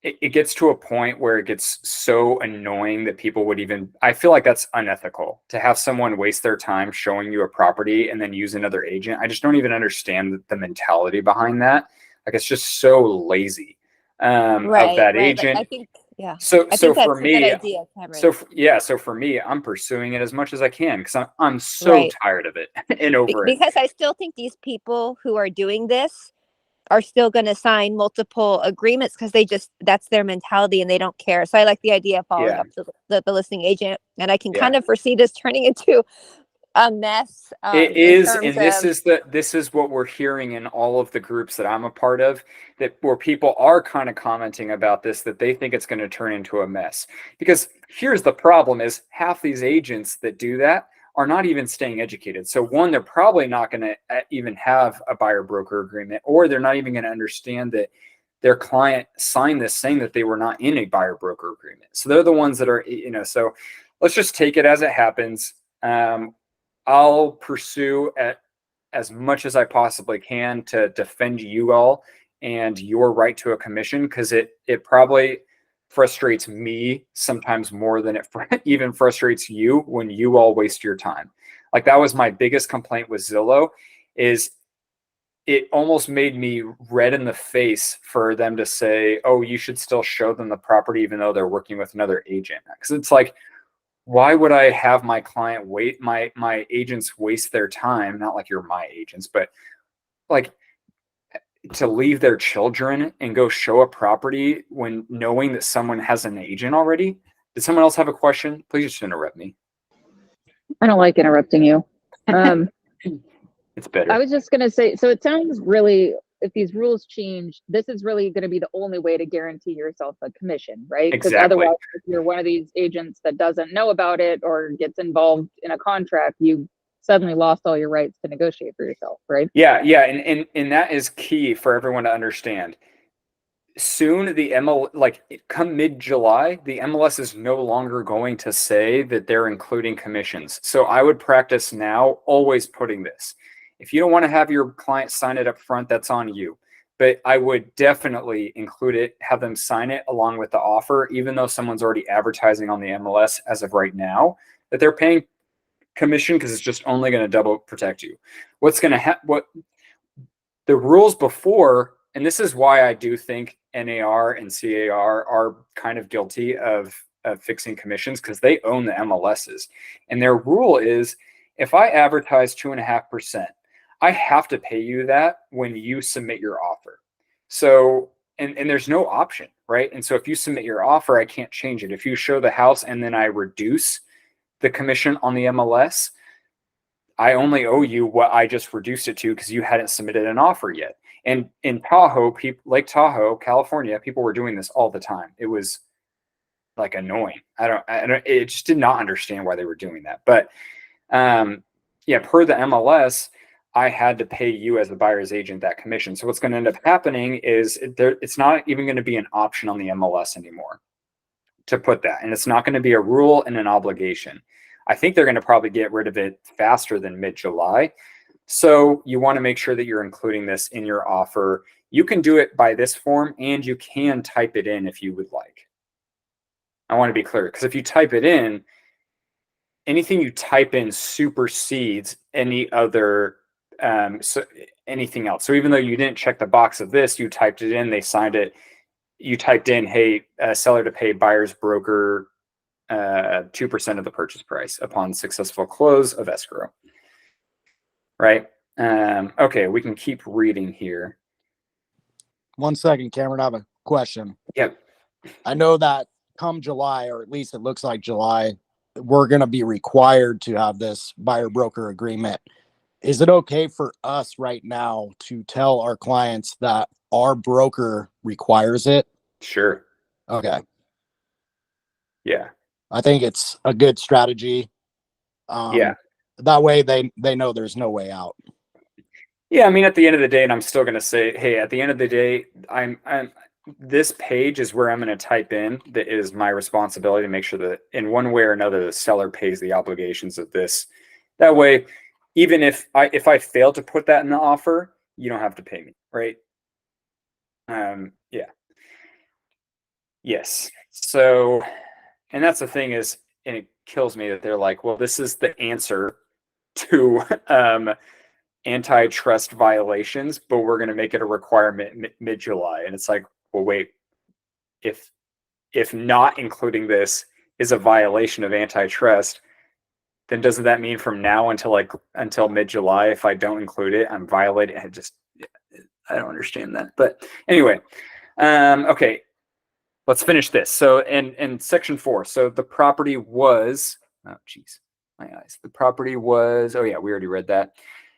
it gets to a point where it gets so annoying that people would even, I feel like that's unethical to have someone waste their time showing you a property and then use another agent. I just don't even understand the mentality behind that. Like, it's just so lazy of that agent. I think, yeah. So I think for that's me, a good idea, Cameron. so for me, I'm pursuing it as much as I can because I'm so tired of it and over it. Because I still think these people who are doing this are still going to sign multiple agreements because that's their mentality and they don't care. So I like the idea of following up to the listing agent, and I can kind of foresee this turning into a mess. It is, and this is what we're hearing in all of the groups that I'm a part of, that where people are kind of commenting about this, that they think it's going to turn into a mess. Because here's the problem: is half these agents that do that are not even staying educated. So one, they're probably not going to even have a buyer broker agreement, or they're not even going to understand that their client signed this saying that they were not in a buyer broker agreement. So they're the ones that are, so let's just take it as it happens. I'll pursue as much as I possibly can to defend you all and your right to a commission, because it probably frustrates me sometimes more than it even frustrates you when you all waste your time. Like, that was my biggest complaint with Zillow, is it almost made me red in the face for them to say, oh, you should still show them the property even though they're working with another agent. Because it's like, why would I have my client my agents waste their time? Not like you're my agents, but like, to leave their children and go show a property when knowing that someone has an agent already. Did someone else have a question? Please just interrupt me. I don't like interrupting you. It's better. I was just going to say, so it sounds really, if these rules change, this is really going to be the only way to guarantee yourself a commission, right? Because otherwise, if you're one of these agents that doesn't know about it or gets involved in a contract, you suddenly lost all your rights to negotiate for yourself, right? Yeah. And that is key for everyone to understand. Soon, the come mid-July, the MLS is no longer going to say that they're including commissions. So I would practice now always putting this. If you don't want to have your client sign it up front, that's on you. But I would definitely include it, have them sign it along with the offer, even though someone's already advertising on the MLS as of right now that they're paying commission, because it's just only going to double protect you. What's going to happen? What the rules before, and this is why I do think NAR and CAR are kind of guilty of fixing commissions, because they own the MLSs. And their rule is, if I advertise 2.5%, I have to pay you that when you submit your offer. So, and there's no option, right? And so if you submit your offer, I can't change it. If you show the house and then I reduce the commission on the MLS, I only owe you what I just reduced it to because you hadn't submitted an offer yet. And in Tahoe, Lake Tahoe, California, people were doing this all the time. It was like annoying. It just did not understand why they were doing that. But yeah, per the MLS, I had to pay you as the buyer's agent that commission. So what's going to end up happening is it's not even going to be an option on the MLS anymore to put that. And it's not going to be a rule and an obligation. I think they're going to probably get rid of it faster than mid-July. So you want to make sure that you're including this in your offer. You can do it by this form, and you can type it in if you would like. I want to be clear, because if you type it in, anything you type in supersedes any other anything else. So even though you didn't check the box of this, you typed it in, they signed it. You typed in, hey, seller to pay buyer's broker 2% of the purchase price upon successful close of escrow. Right? Okay, we can keep reading here. 1 second, Cameron, I have a question. Yep. I know that come July, or at least it looks like July, we're going to be required to have this buyer broker agreement. Is it okay for us right now to tell our clients that our broker requires it? Sure. Okay. Yeah. I think it's a good strategy. Yeah. That way they know there's no way out. Yeah, I mean, at the end of the day, and I'm still going to say, hey, at the end of the day, I'm this page is where I'm going to type in that is my responsibility to make sure that in one way or another, the seller pays the obligations of this. That way, even if I fail to put that in the offer, you don't have to pay me, right? Yeah. Yes. So, and that's the thing is, and it kills me that they're like, well, this is the answer to antitrust violations, but we're going to make it a requirement mid-July. And it's like, well, wait, if not including this is a violation of antitrust, then doesn't that mean from now until mid-July, if I don't include it, I'm violating? I don't understand that. But anyway, okay, let's finish this. So in section 4, so the property was, oh geez, my eyes. The property was, oh yeah, we already read that.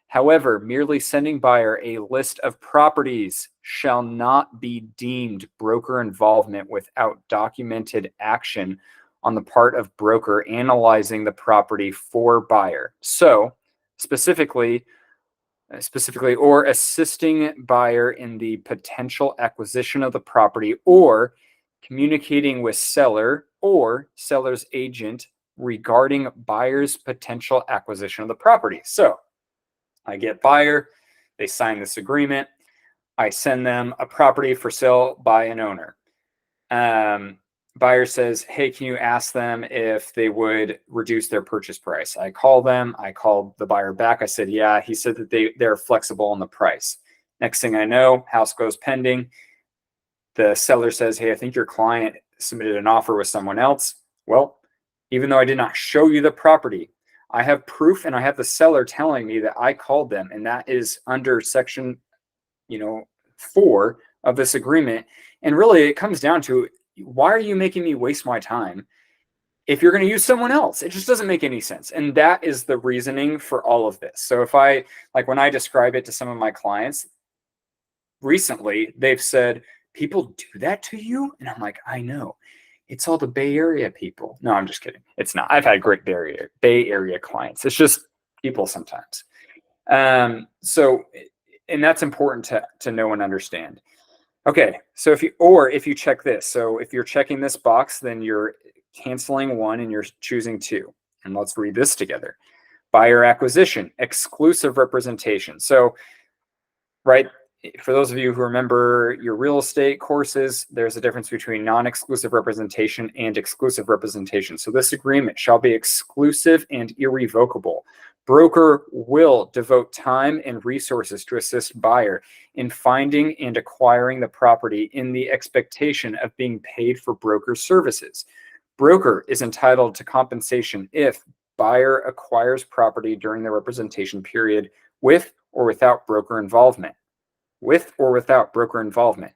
However, merely sending buyer a list of properties shall not be deemed broker involvement without documented action on the part of broker analyzing the property for buyer. So specifically, or assisting buyer in the potential acquisition of the property, or communicating with seller or seller's agent regarding buyer's potential acquisition of the property. So I get buyer, they sign this agreement, I send them a property for sale by an owner. Buyer says, hey, can you ask them if they would reduce their purchase price? I call them, I called the buyer back. I said, yeah, he said that they're flexible on the price. Next thing I know, house goes pending. The seller says, hey, I think your client submitted an offer with someone else. Well, even though I did not show you the property, I have proof, and I have the seller telling me that I called them, and that is under section 4 of this agreement. And really it comes down to, why are you making me waste my time if you're going to use someone else? It just doesn't make any sense. And that is the reasoning for all of this. So if when I describe it to some of my clients recently, they've said, people do that to you? And I'm like, I know. It's all the Bay Area people. No, I'm just kidding. It's not. I've had great Bay Area clients. It's just people sometimes. So, and that's important to know and understand. Okay, so if you check this, so if you're checking this box, then you're canceling 1 and you're choosing 2. And let's read this together. Buyer acquisition, exclusive representation. So, right, for those of you who remember your real estate courses, there's a difference between non-exclusive representation and exclusive representation. So this agreement shall be exclusive and irrevocable. Broker will devote time and resources to assist buyer in finding and acquiring the property in the expectation of being paid for broker services. Broker is entitled to compensation if buyer acquires property during the representation period with or without broker involvement. With or without broker involvement,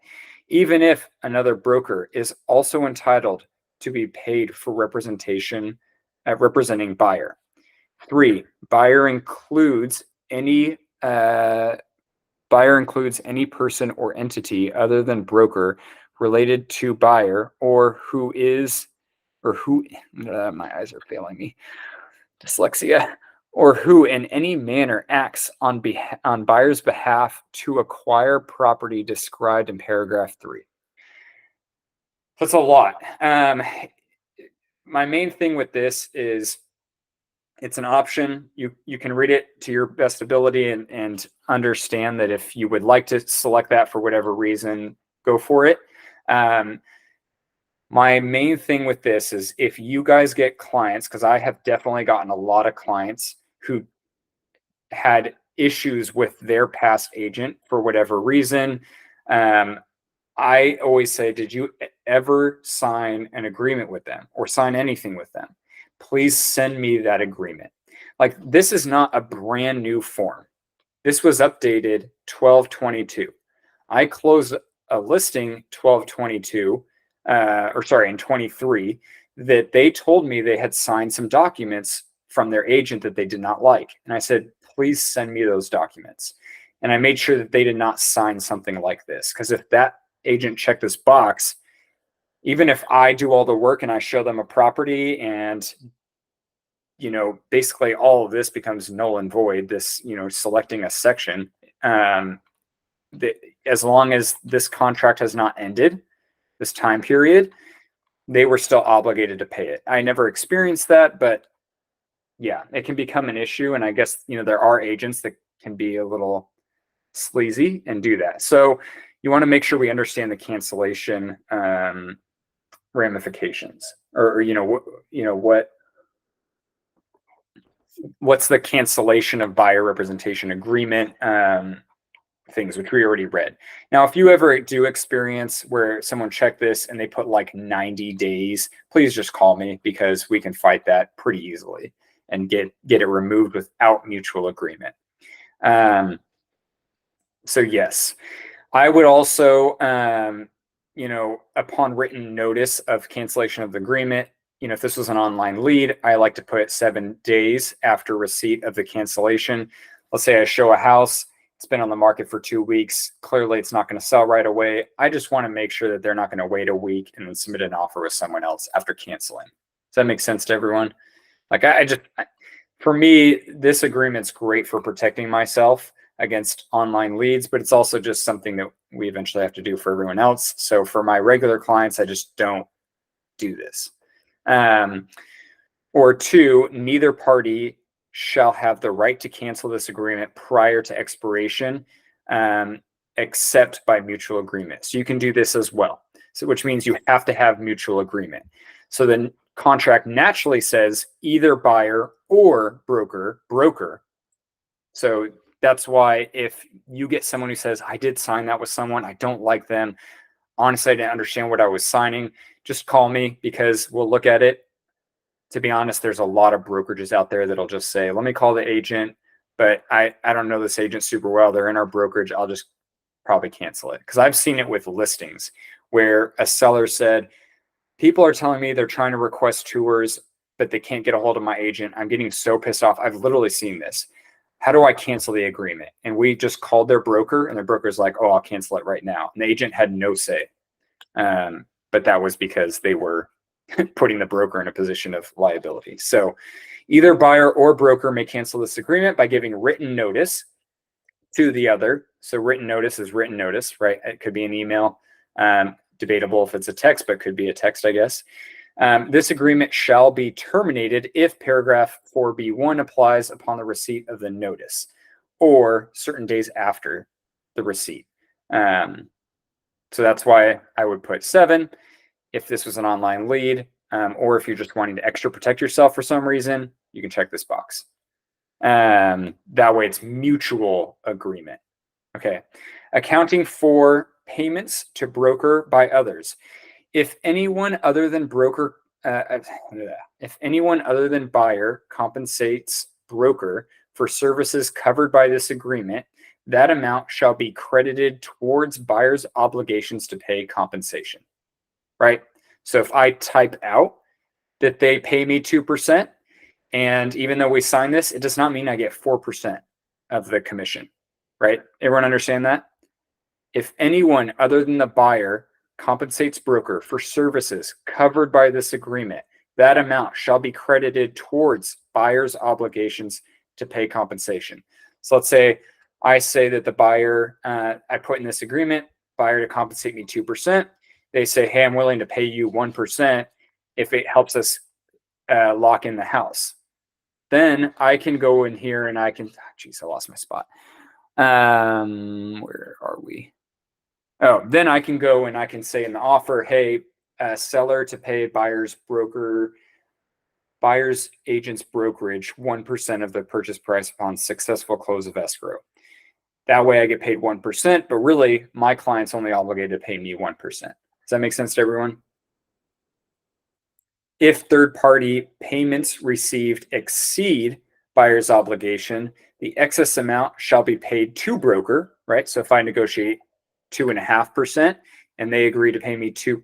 even if another broker is also entitled to be paid for representation at representing buyer. 3, buyer includes any person or entity other than broker related to buyer or who my eyes are failing me, dyslexia, or who in any manner acts on buyer's behalf to acquire property described in paragraph 3. That's a lot. My main thing with this is it's an option. You can read it to your best ability and understand that if you would like to select that for whatever reason, go for it. My main thing with this is if you guys get clients, because I have definitely gotten a lot of clients who had issues with their past agent for whatever reason. I always say, did you ever sign an agreement with them or sign anything with them? Please send me that agreement. Like, this is not a brand new form. This was updated 12/22. I closed a listing 12/22, in 23, that they told me they had signed some documents from their agent that they did not like. And I said, please send me those documents. And I made sure that they did not sign something like this. Because if that agent checked this box, even if I do all the work and I show them a property and, basically all of this becomes null and void, this, selecting a section, as long as this contract has not ended, this time period, they were still obligated to pay it. I never experienced that, but yeah, it can become an issue. And I guess, there are agents that can be a little sleazy and do that. So you want to make sure we understand the cancellation ramifications, or what's the cancellation of buyer representation agreement things, which we already read. Now, if you ever do experience where someone checked this and they put like 90 days, please just call me, because we can fight that pretty easily and get it removed without mutual agreement. So yes, I would also, upon written notice of cancellation of the agreement, if this was an online lead, I like to put 7 days after receipt of the cancellation. Let's say I show a house, it's been on the market for 2 weeks. Clearly, it's not going to sell right away. I just want to make sure that they're not going to wait a week and then submit an offer with someone else after canceling. Does that make sense to everyone? Like, for me, this agreement's great for protecting myself against online leads, but it's also just something that we eventually have to do for everyone else. So for my regular clients, I just don't do this. Or 2, neither party shall have the right to cancel this agreement prior to expiration, except by mutual agreement. So you can do this as well. So which means you have to have mutual agreement. So the contract naturally says either buyer or broker. So that's why if you get someone who says, I did sign that with someone, I don't like them, honestly, I didn't understand what I was signing, just call me, because we'll look at it. To be honest, there's a lot of brokerages out there that'll just say, let me call the agent, but I don't know this agent super well. They're in our brokerage. I'll just probably cancel it. Because I've seen it with listings where a seller said, people are telling me they're trying to request tours, but they can't get a hold of my agent. I'm getting so pissed off. I've literally seen this. How do I cancel the agreement? And we just called their broker, and their broker's like, oh, I'll cancel it right now. And the agent had no say. But that was because they were putting the broker in a position of liability. So either buyer or broker may cancel this agreement by giving written notice to the other. So written notice is written notice, right? It could be an email, debatable if it's a text, but could be a text, I guess. This agreement shall be terminated if paragraph 4B1 applies upon the receipt of the notice or certain days after the receipt. So that's why I would put 7 if this was an online lead, or if you're just wanting to extra protect yourself for some reason, you can check this box. That way it's mutual agreement. Okay. Accounting for payments to broker by others. If anyone other than broker, if anyone other than buyer compensates broker for services covered by this agreement, that amount shall be credited towards buyer's obligations to pay compensation, right? So if I type out that they pay me 2%, and even though we sign this, it does not mean I get 4% of the commission, right? Everyone understand that? If anyone other than the buyer compensates broker for services covered by this agreement, that amount shall be credited towards buyer's obligations to pay compensation. So let's say I say that the buyer, I put in this agreement, buyer to compensate me 2%. They say, hey, I'm willing to pay you 1% if it helps us lock in the house. Then I can go in here and I can, geez, I lost my spot. Where are we? Oh, then I can go and I can say in the offer, hey, seller to pay buyer's agent's brokerage 1% of the purchase price upon successful close of escrow. That way I get paid 1%, but really my client's only obligated to pay me 1%. Does that make sense to everyone? If third-party payments received exceed buyer's obligation, the excess amount shall be paid to broker, right? So if I negotiate 2.5% and they agree to pay me 2%,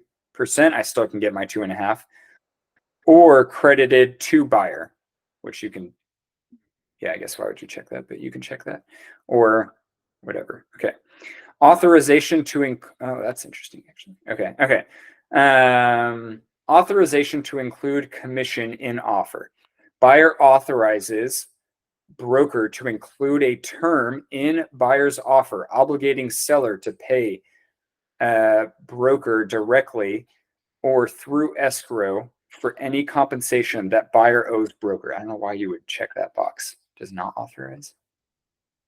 I still can get my 2.5%, or credited to buyer, which you can, yeah, I guess why would you check that? But you can check that, or whatever. Okay. Authorization to, oh, that's interesting, actually. Okay. Authorization to include commission in offer. Buyer authorizes broker to include a term in buyer's offer obligating seller to pay broker directly or through escrow for any compensation that buyer owes broker. I don't know why you would check that box. Does not authorize.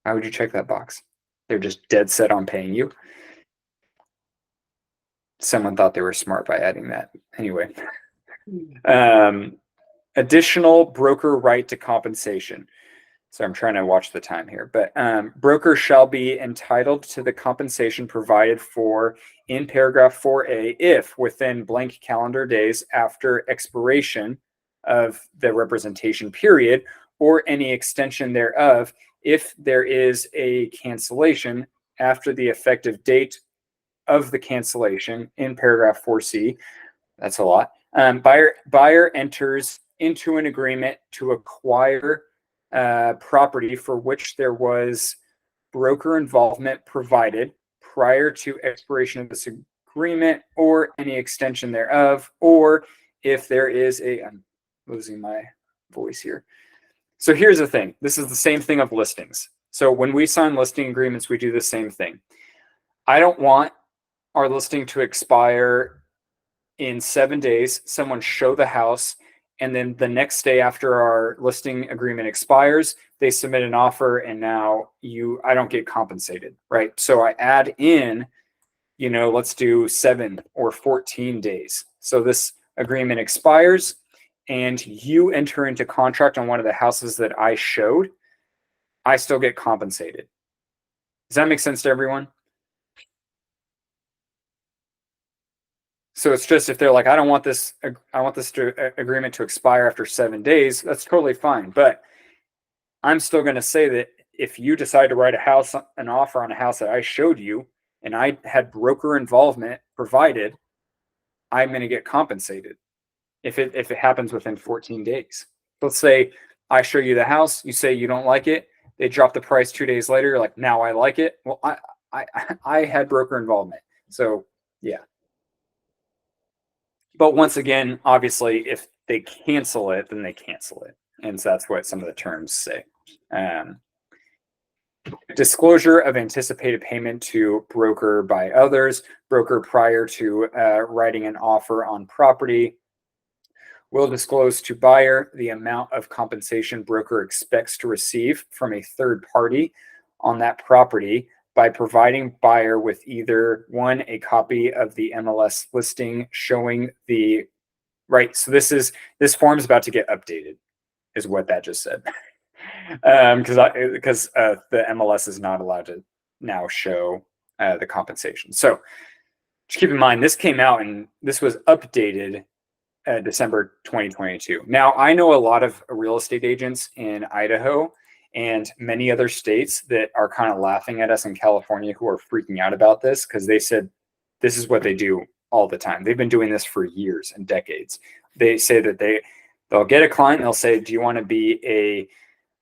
Why would you check that box? They're just dead set on paying you. Someone thought they were smart by adding that. Anyway. Additional broker right to compensation. So I'm trying to watch the time here, but broker shall be entitled to the compensation provided for in paragraph 4A if within blank calendar days after expiration of the representation period or any extension thereof, if there is a cancellation after the effective date of the cancellation in paragraph 4C. That's a lot. Buyer enters into an agreement to acquire property for which there was broker involvement provided prior to expiration of this agreement or any extension thereof, or if there is a, I'm losing my voice here. So here's the thing. This is the same thing of listings. So when we sign listing agreements, we do the same thing. I don't want our listing to expire in 7 days, someone show the house, and then the next day after our listing agreement expires, they submit an offer, and now I don't get compensated, right? So I add in, let's do 7 or 14 days. So this agreement expires, and you enter into contract on one of the houses that I showed. I still get compensated. Does that make sense to everyone? So it's just if they're like, I want this agreement to expire after 7 days, that's totally fine. But I'm still going to say that if you decide to write an offer on a house that I showed you and I had broker involvement provided, I'm going to get compensated if it happens within 14 days. Let's say I show you the house, you say you don't like it, they drop the price 2 days later, you're like, now I like it. Well, I had broker involvement. So yeah. But once again, obviously, if they cancel it, then they cancel it. And so that's what some of the terms say. Disclosure of anticipated payment to broker by others, broker prior to writing an offer on property. will disclose to buyer the amount of compensation broker expects to receive from a third party on that property by providing buyer with either one, a copy of the MLS listing showing the right. So this form is about to get updated, is what that just said. Because the MLS is not allowed to now show the compensation. So just keep in mind, this came out and this was updated December 2022. Now, I know a lot of real estate agents in Idaho and many other states that are kind of laughing at us in California who are freaking out about this because they said this is what they do all the time. They've been doing this for years and decades. They say that they'll get a client and they'll say, do you want to be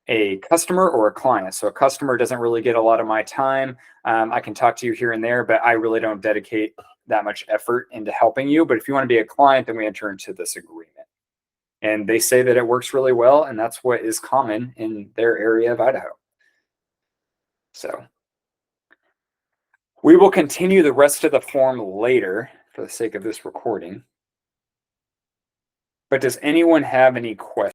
a customer or a client? So a customer doesn't really get a lot of my time. I can talk to you here and there, but I really don't dedicate that much effort into helping you. But if you want to be a client, then we enter into this agreement. And they say that it works really well, and that's what is common in their area of Idaho. So we will continue the rest of the form later for the sake of this recording. But does anyone have any questions?